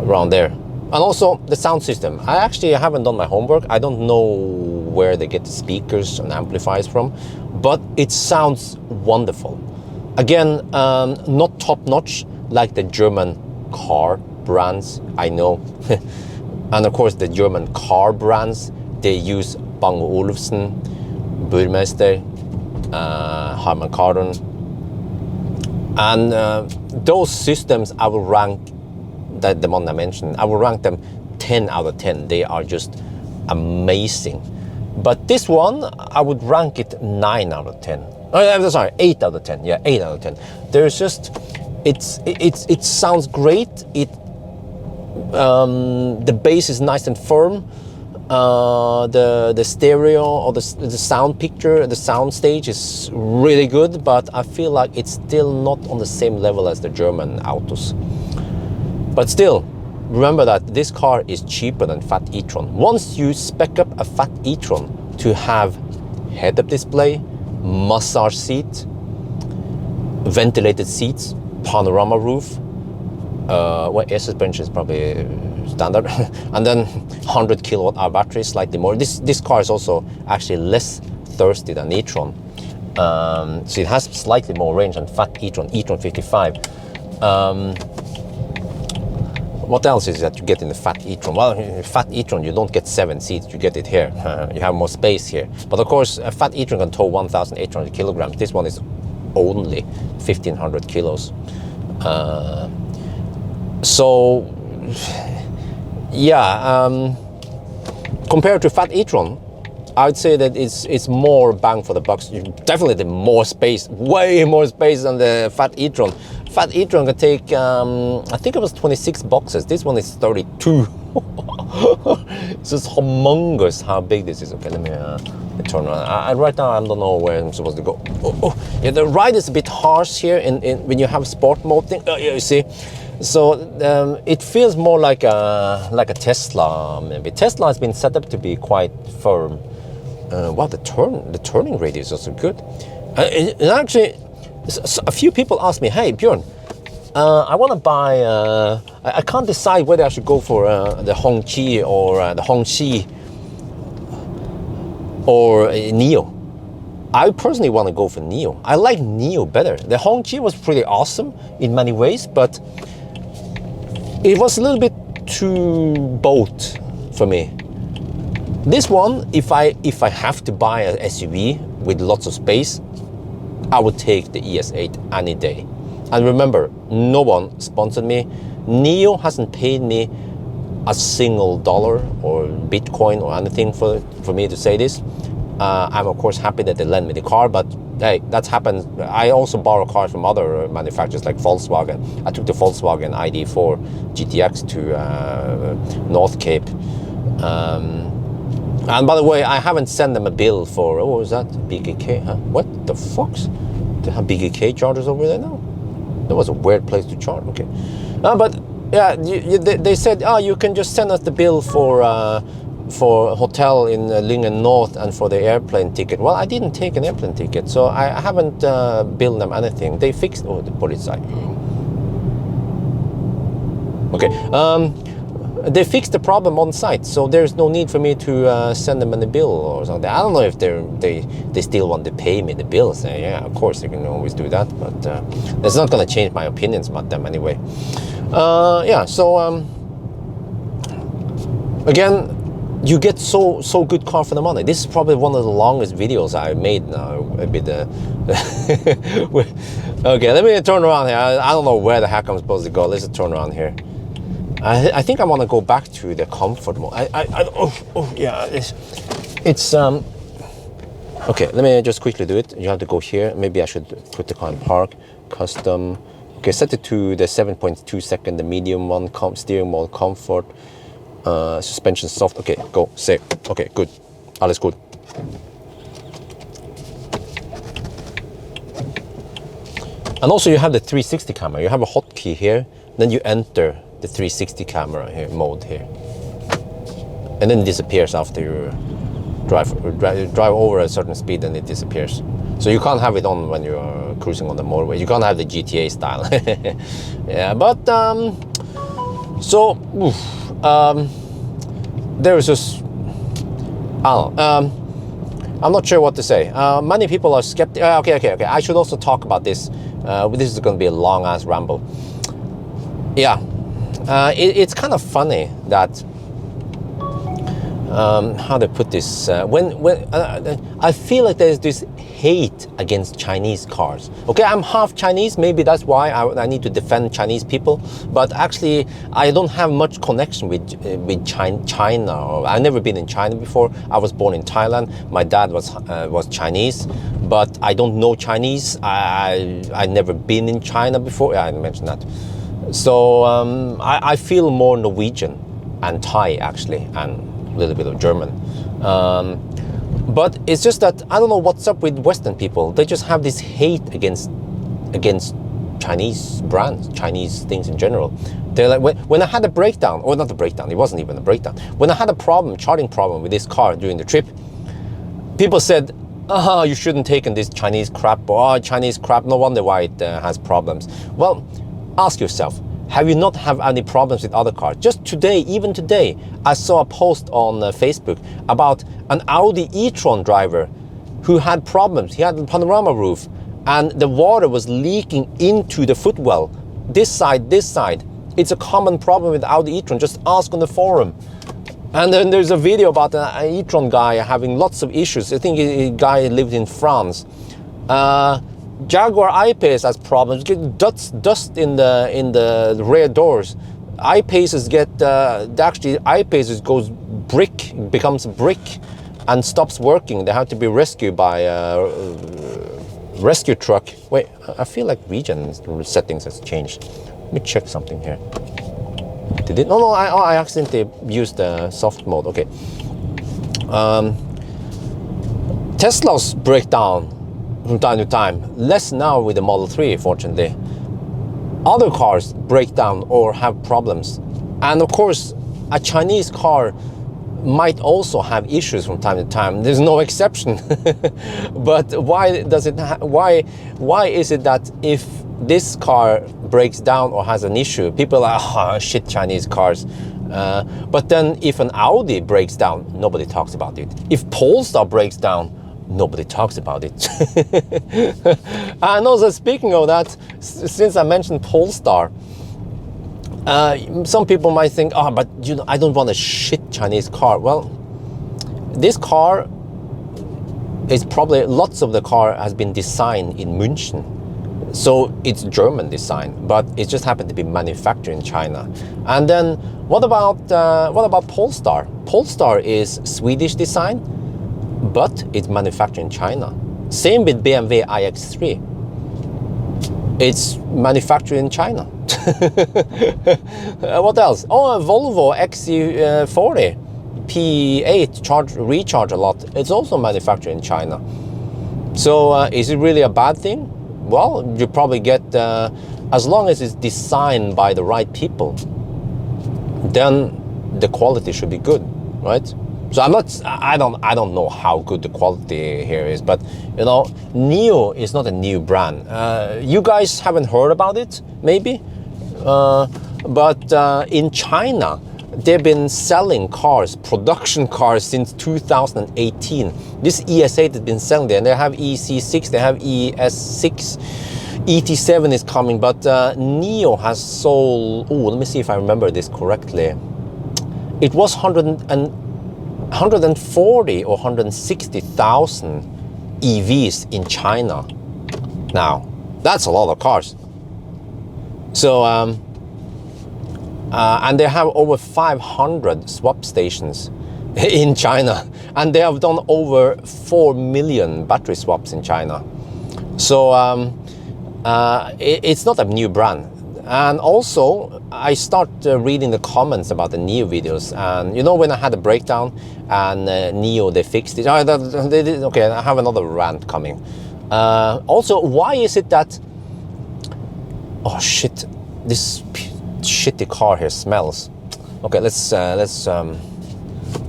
around there. And also the sound system. I actually haven't done my homework. I don't know where they get the speakers and amplifiers from, but it sounds wonderful. Again, not top-notch like the German car brands, I know. And of course the German car brands, they use Bang & Olufsen, Burmester, Harman Kardon. And those systems I will rank, that the one I mentioned, I will rank them 10 out of 10. They are just amazing. But this one, I would rank it 9 out of 10. Oh, I'm sorry, 8 out of 10. Yeah, 8 out of 10. There's just, it sounds great. The bass is nice and firm. The stereo or the sound picture, the sound stage is really good, but I feel like it's still not on the same level as the German autos. But still, remember that this car is cheaper than fat e-tron. Once you spec up a fat e-tron to have head-up display, massage seat, ventilated seats, panorama roof, well, air suspension is probably standard, and then 100 kilowatt-hour battery, slightly more. This car is also actually less thirsty than e-tron, so it has slightly more range than fat e-tron 55. What else is that you get in the fat e-tron? Well, in fat e-tron you don't get 7 seats, you get it here. You have more space here. But of course, a fat e-tron can tow 1,800 kilograms. This one is only 1,500 kilos. So, yeah, compared to fat e-tron, I would say that it's more bang for the buck. Definitely more space, way more space than the fat e-tron. Fat e-tron can take, I think it was 26 boxes. This one is 32. It's just humongous how big this is. Okay, let me turn around. Right now I don't know where I'm supposed to go. Yeah, the ride is a bit harsh here when you have sport mode thing. Yeah, you see. So it feels more like a Tesla. Maybe Tesla has been set up to be quite firm. Wow, the turning radius is also good. And actually, a few people ask me, "Hey, Bjørn, I want to buy. I can't decide whether I should go for the Hongqi or the Hongxi or Nio." I personally want to go for Nio. I like Nio better. The Hongqi was pretty awesome in many ways, but it was a little bit too boat for me. This one, if I have to buy an SUV with lots of space, I would take the ES8 any day. And remember, no one sponsored me. Nio hasn't paid me a single dollar or Bitcoin or anything for me to say this. I'm of course happy that they lend me the car, but hey, that's happened. I also borrow cars from other manufacturers like Volkswagen. I took the Volkswagen ID4 GTX to North Cape. And by the way, I haven't sent them a bill for, what was that? BKK, huh? What the fucks? They have BKK chargers over there now? That was a weird place to charge, okay. But yeah, they said, oh, you can just send us the bill for hotel in Lyngen North and for the airplane ticket. Well, I didn't take an airplane ticket, so I haven't billed them anything. They fixed, oh, the polizei. Okay, they fixed the problem on site, so there's no need for me to send them a bill or something. I don't know if they still want to pay me the bills. Yeah, of course they can always do that, but that's not going to change my opinions about them anyway. Yeah, so again, you get so good car for the money. This is probably one of the longest videos I made now. A bit. Okay, let me turn around here. I don't know where the heck I'm supposed to go. Let's just turn around here. I think I want to go back to the comfort mode. Yeah, it's okay. Let me just quickly do it. You have to go here. Maybe I should put the car in park, custom. Okay, set it to the 7.2 second, the medium one, steering mode, comfort, suspension soft. Okay, go, save. Okay, good. Alles gut. And also you have the 360 camera. You have a hotkey here, then you enter the 360 camera here, mode here. And then it disappears after you drive over a certain speed, and it disappears. So you can't have it on when you're cruising on the motorway. You can't have the GTA style. Yeah, but so there's just, I don't know, I'm not sure what to say. Many people are skeptic. Okay. I should also talk about this. This is going to be a long ass ramble. Yeah, it's kind of funny that how to put this, I feel like there's this hate against Chinese cars. Okay, I'm half Chinese, maybe that's why I need to defend Chinese people, but actually I don't have much connection with China. I've never been in China before. I was born in Thailand. My dad was Chinese, but I don't know Chinese. I never been in China before. Yeah, I mentioned that. So I feel more Norwegian and Thai actually, and a little bit of German. But it's just that I don't know what's up with Western people. They just have this hate against Chinese brands, Chinese things in general. They're like, when I had a breakdown, or not a breakdown, it wasn't even a breakdown. When I had a charging problem with this car during the trip, people said, oh, you shouldn't take in this Chinese crap, or Chinese crap, no wonder why it has problems. Well, ask yourself, have you not have any problems with other cars? Just today, even today, I saw a post on Facebook about an Audi e-tron driver who had problems. He had a panorama roof and the water was leaking into the footwell. This side. It's a common problem with Audi e-tron. Just ask on the forum. And then there's a video about an e-tron guy having lots of issues. I think a guy lived in France. Jaguar I-Pace has problems. Get dust in the rear doors. I-Paces get actually I-Paces becomes brick and stops working. They have to be rescued by a rescue truck. Wait, I feel like region settings has changed. Let me check something here. Did it? No, I accidentally used the soft mode. Okay. Tesla's break down from time to time. Less now with the Model 3, fortunately. other cars break down or have problems. And of course, a Chinese car might also have issues from time to time. There's no exception. But why does it? Why is it that if this car breaks down or has an issue, people are oh, shit Chinese cars. But then if an Audi breaks down, nobody talks about it. If Polestar breaks down, nobody talks about it. And also speaking of that, since I mentioned Polestar, some people might think, oh, but you know, I don't want a shit Chinese car. Well, this car is probably, lots of the car has been designed in München. So it's German design, but it just happened to be manufactured in China. And then what about Polestar? Polestar is Swedish design, but it's manufactured in China. Same with BMW iX3. It's manufactured in China. What else? Oh, a Volvo XC40 P8 recharge a lot. It's also manufactured in China. So is it really a bad thing? Well, you probably get, as long as it's designed by the right people, then the quality should be good, right? So I don't know how good the quality here is, but you know, Nio is not a new brand. You guys haven't heard about it, maybe, but in China, they've been selling cars, production cars, since 2018. This ES8 has been selling there, and they have EC6, they have ES6, ET7 is coming, but Nio has sold, oh, let me see if I remember this correctly. It was 140 or 160,000 EVs in China. Now, that's a lot of cars. So, and they have over 500 swap stations in China, and they have done over 4 million battery swaps in China. So it's not a new brand. And also, I start reading the comments about the Nio videos, and you know, when I had a breakdown and Nio, they fixed it. They did, okay, I have another rant coming. Also, why is it that, oh shit, this shitty car here smells. Okay, let's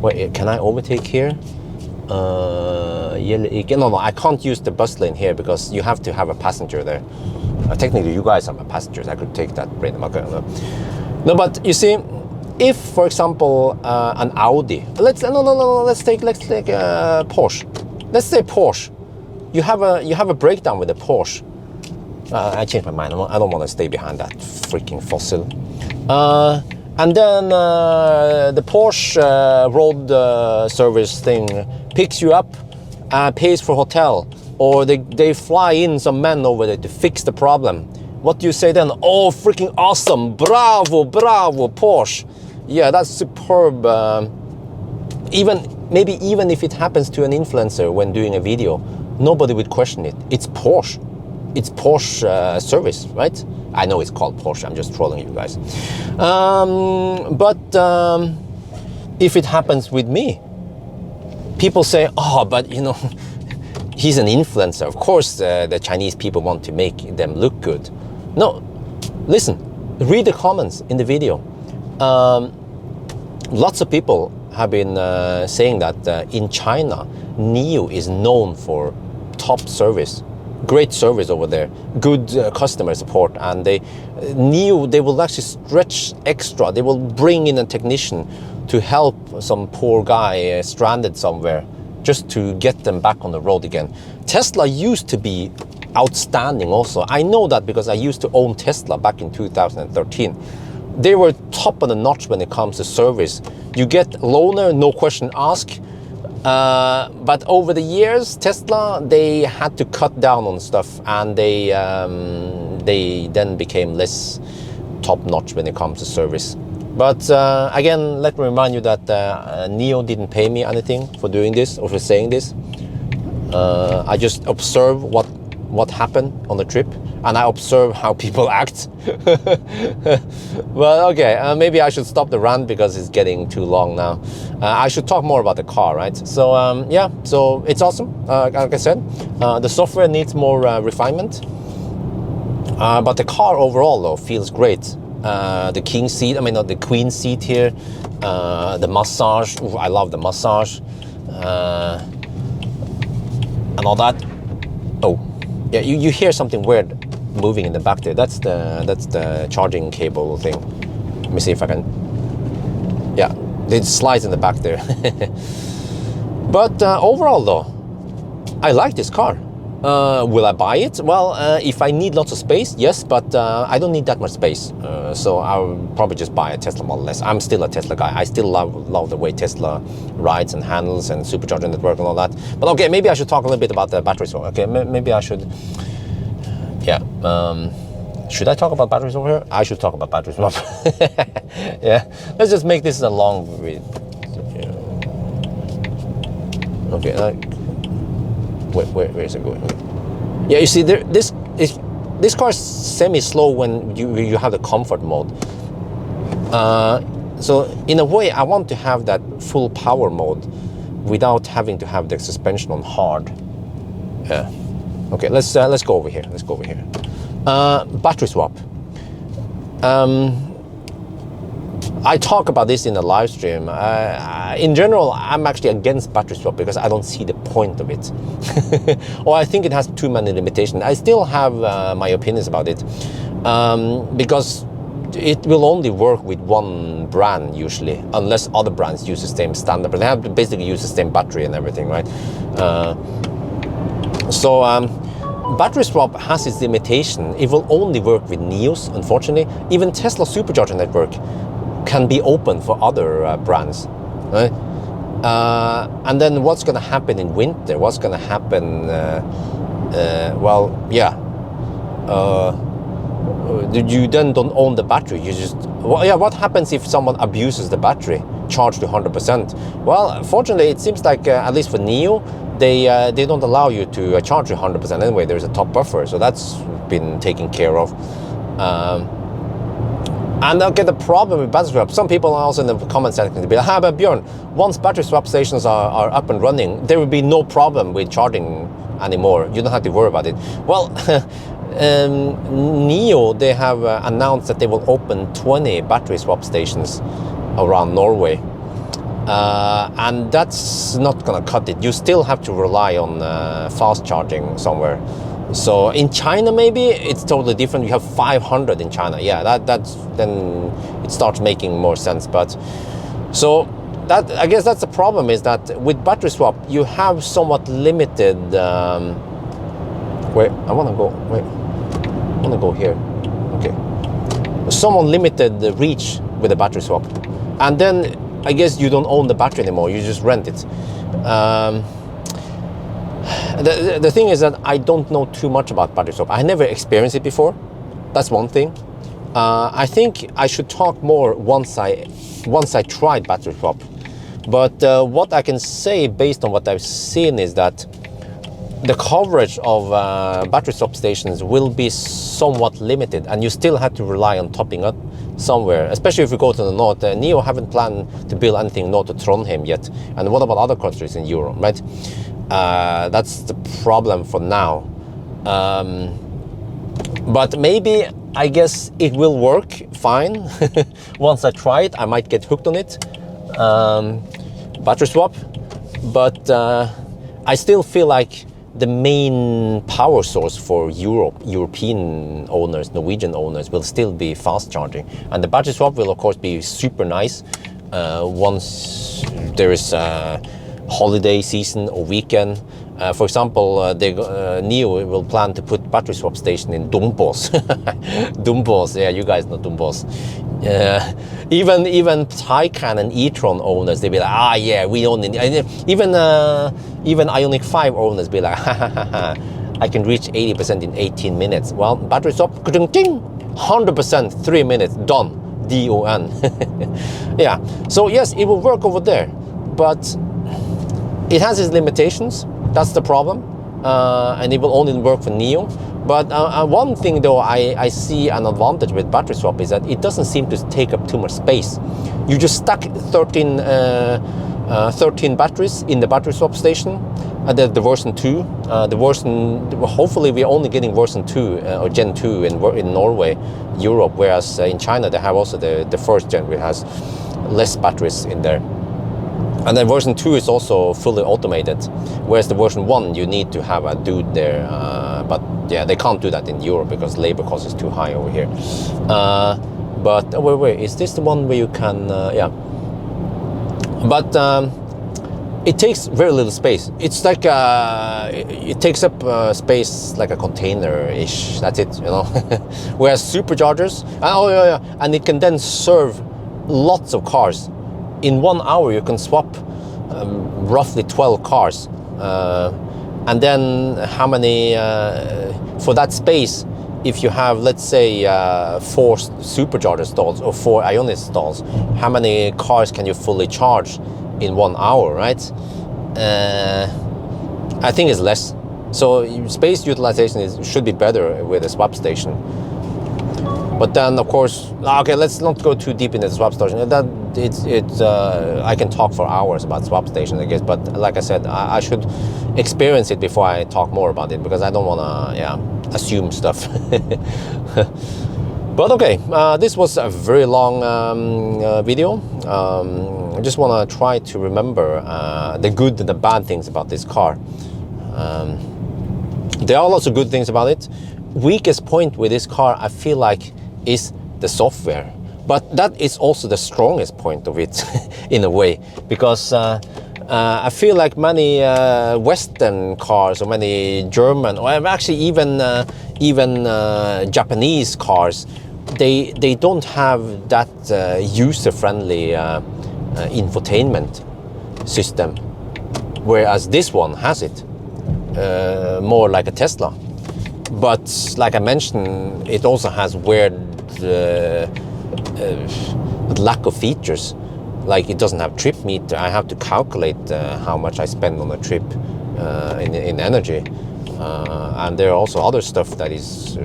wait, can I overtake here? No, I can't use the bus lane here because you have to have a passenger there. Technically, you guys are my passengers. I could take that random. Okay, no, but you see, if for example an Audi, let's take Porsche. Let's say Porsche. You have a breakdown with a Porsche. I changed my mind. I don't want to stay behind that freaking fossil. And then the Porsche road service thing picks you up and pays for hotel, or they fly in some men over there to fix the problem. What do you say then? Oh, freaking awesome! Bravo, bravo, Porsche! Yeah, that's superb. Maybe even if it happens to an influencer when doing a video, nobody would question it. It's Porsche. It's Porsche service, right? I know it's called Porsche. I'm just trolling you guys. But if it happens with me, people say, oh, but you know, he's an influencer. Of course, the Chinese people want to make them look good. No, listen, read the comments in the video. Lots of people have been saying that in China, Nio is known for top service. Great service over there, good customer support, and Nio, they will actually stretch extra. They will bring in a technician to help some poor guy stranded somewhere, just to get them back on the road again. Tesla used to be outstanding also. I know that because I used to own Tesla back in 2013. They were top of the notch when it comes to service. You get loaner, no question asked. But over the years, Tesla, they had to cut down on stuff, and they then became less top-notch when it comes to service. But again, let me remind you that Nio didn't pay me anything for doing this or for saying this. I just observe what happened on the trip, and I observe how people act. Well, okay, maybe I should stop the rant because it's getting too long now. I should talk more about the car, right? So yeah, so it's awesome. Like I said, the software needs more refinement. But the car overall though feels great. The king seat, I mean not the queen seat here, the massage, ooh, I love the massage, and all that. Oh, yeah, you hear something weird moving in the back there. That's the charging cable thing. Let me see if I can. Yeah, it slides in the back there. But overall though, I like this car. Will I buy it? Well, if I need lots of space, yes, but I don't need that much space. So I'll probably just buy a Tesla Model S. I'm still a Tesla guy. I still love the way Tesla rides and handles and supercharger network and all that. But okay, maybe I should talk a little bit about the battery swap. Okay, maybe I should. Yeah. Should I talk about batteries over here? I should talk about battery swap. Yeah. Let's just make this a long video. Okay. Where is it going? Yeah, you see, this car is semi-slow when you have the comfort mode. So in a way, I want to have that full power mode without having to have the suspension on hard. Yeah. Okay, let's go over here. Let's go over here. Battery swap. I talk about this in the live stream. In general, I'm actually against battery swap because I don't see the point of it. Or I think it has too many limitations. I still have my opinions about it because it will only work with one brand usually, unless other brands use the same standard. But they have to basically use the same battery and everything, right? Battery swap has its limitation. It will only work with Nios, unfortunately. Even Tesla supercharger network can be open for other brands, right? And then what's going to happen in winter? What's going to happen? Well, yeah. You then don't own the battery. You just, well, yeah. What happens if someone abuses the battery, charged to 100%? Well, fortunately, it seems like at least for Nio, they don't allow you to charge 100% anyway. There's a top buffer, so that's been taken care of. And okay, the problem with battery swap, some people are also in the comment section to be like, but Bjørn, once battery swap stations are up and running, there will be no problem with charging anymore. You don't have to worry about it. Well, Nio, they have announced that they will open 20 battery swap stations around Norway. And that's not gonna cut it. You still have to rely on fast charging somewhere. So in China, maybe it's totally different. You have 500 in China. Yeah, that's then it starts making more sense. But so that, I guess that's the problem, is that with battery swap you have somewhat limited. Wait, I want to go. Wait, I want to go here. Okay, somewhat limited reach with the battery swap, and then I guess you don't own the battery anymore. You just rent it. The thing is that I don't know too much about battery swap. I never experienced it before. That's one thing. I think I should talk more once I tried battery swap. But what I can say based on what I've seen is that the coverage of battery swap stations will be somewhat limited, and you still have to rely on topping up somewhere, especially if you go to the north. Nio haven't planned to build anything north of Trondheim yet. And what about other countries in Europe, right? That's the problem for now. But maybe, I guess it will work fine. Once I try it, I might get hooked on it. Battery swap. But I still feel like the main power source for European owners, Norwegian owners, will still be fast charging. And the battery swap will of course be super nice once there is holiday season or weekend. For example, Nio will plan to put battery swap station in Dombås. Dombås, yeah, you guys know Dombås. Even Taycan and e-tron owners, they be like, yeah, we own it. Even Ioniq 5 owners be like, I can reach 80% in 18 minutes. Well, battery swap, 100%, 3 minutes, done, DON. Yeah, so yes, it will work over there, but it has its limitations. That's the problem, and it will only work for Nio. But one thing though, I see an advantage with battery swap is that it doesn't seem to take up too much space. You just stack 13 13 batteries in the battery swap station. The version 2. Hopefully we're only getting version 2 or Gen 2 in Norway, Europe, whereas in China they have also the first gen, which has less batteries in there. And then version 2 is also fully automated, whereas the version 1 you need to have a dude there. But yeah, they can't do that in Europe because labor cost is too high over here. But wait, is this the one where you can? Yeah. But it takes very little space. It's like it takes up space like a container-ish. That's it, you know. Whereas superchargers, and it can then serve lots of cars. In 1 hour, you can swap roughly 12 cars, and then how many for that space? If you have, let's say, 4 supercharger stalls or 4 Ioniq stalls, how many cars can you fully charge in 1 hour, right? I think it's less. So space utilization should be better with a swap station. But then, of course, okay, let's not go too deep into the swap station. I can talk for hours about swap stations, I guess. But like I said, I should experience it before I talk more about it, because I don't want to, assume stuff. But okay, this was a very long video. I just want to try to remember the good and the bad things about this car. There are lots of good things about it. Weakest point with this car, I feel like, is the software. But that is also the strongest point of it, in a way, because I feel like many Western cars, or many German, or actually even Japanese cars, they don't have that user-friendly infotainment system, whereas this one has it, more like a Tesla. But like I mentioned, it also has weird lack of features. Like, it doesn't have trip meter. I have to calculate how much I spend on a trip in energy. And there are also other stuff that is,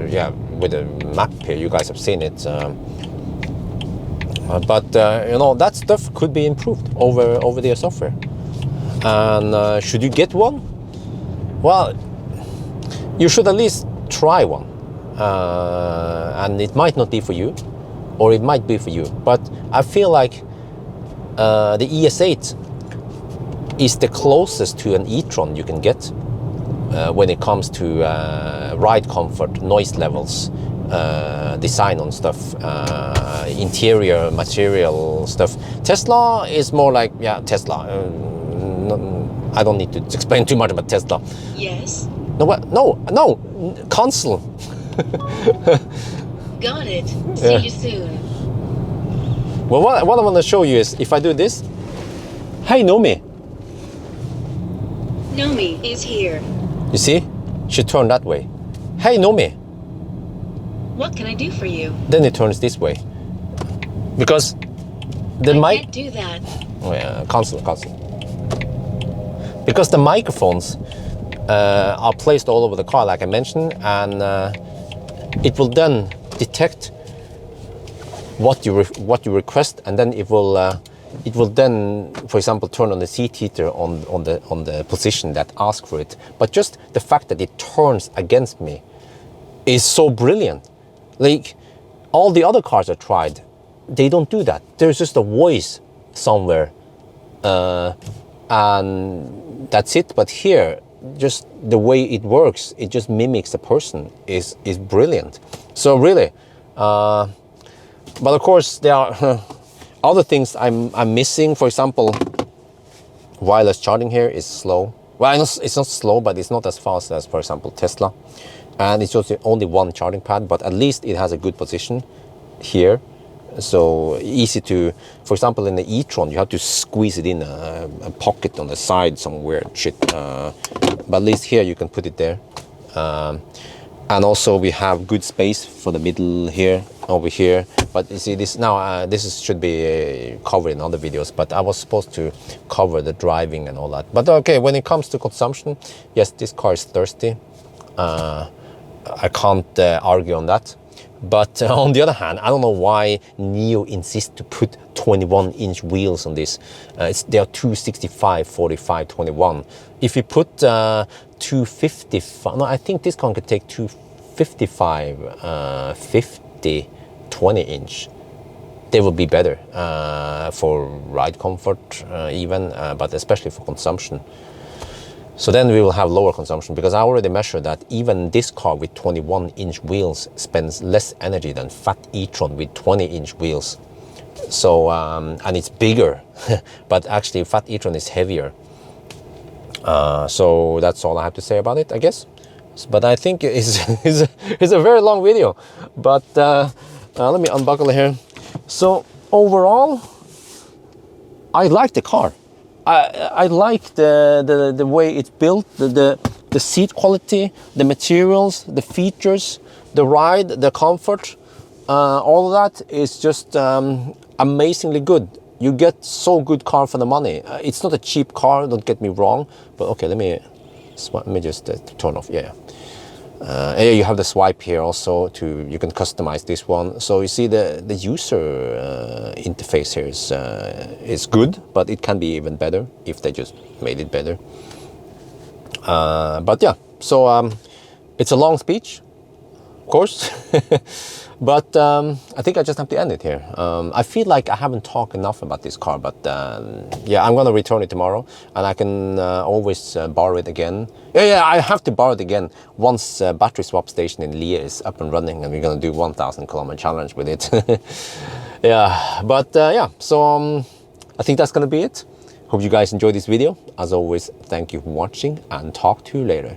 with a map here, you guys have seen it. But you know, that stuff could be improved over the software. And should you get one? Well, you should at least try one. And it might not be for you, or it might be for you. But I feel like the ES8 is the closest to an e-tron you can get when it comes to ride comfort, noise levels, design on stuff, interior material stuff. Tesla is more like, Tesla. I don't need to explain too much about Tesla. Yes. No, what? No, console. Got it. See you soon. Well, what I want to show you is, if I do this, hey, Nomi. Nomi is here. You see? She turned that way. Hey, Nomi. What can I do for you? Then it turns this way. Because the I can't do that. Oh yeah, console. Because the microphones are placed all over the car, like I mentioned, and it will then detect what you request, and then it will then, for example, turn on the seat heater on the position that asks for it. But just the fact that it turns against me is so brilliant. Like, all the other cars I tried, they don't do that. There's just a voice somewhere, and that's it. But here, just the way it works, it just mimics the person, is brilliant. So really, but of course there are other things I'm missing. For example, wireless charging here is slow. Well, it's not slow, but it's not as fast as, for example, Tesla. And it's just only one charging pad, but at least it has a good position here. So easy to, for example, in the e-tron, you have to squeeze it in a pocket on the side, some weird shit. But at least here you can put it there. And also we have good space for the middle here, over here. But you see this now, should be covered in other videos, but I was supposed to cover the driving and all that. But okay, when it comes to consumption, yes, this car is thirsty. I can't argue on that. But on the other hand, I don't know why Nio insists to put 21-inch wheels on this. They are 265, 45, 21. If you put 255, no, I think this car could take 255, 50, 20-inch. They will be better for ride comfort even, but especially for consumption. So then we will have lower consumption, because I already measured that even this car with 21-inch wheels spends less energy than fat e-tron with 20-inch wheels. So, and it's bigger, but actually fat e-tron is heavier. So that's all I have to say about it, I guess. But I think it's a very long video. But let me unbuckle it here. So overall, I like the car. I like the way it's built, the seat quality, the materials, the features, the ride, the comfort. All of that is just amazingly good. You get so good car for the money. It's not a cheap car, don't get me wrong. But okay, let me just turn off. Yeah. You have the swipe here also you can customize this one. So you see the user interface here is good, but it can be even better if they just made it better. But yeah, so it's a long speech, of course. But I think I just have to end it here. I feel like I haven't talked enough about this car, but yeah, I'm gonna return it tomorrow, and I can always borrow it again. Yeah, I have to borrow it again once battery swap station in Lier is up and running, and we're gonna do 1,000 kilometer challenge with it. Yeah, but yeah, so I think that's gonna be it. Hope you guys enjoyed this video. As always, thank you for watching, and talk to you later.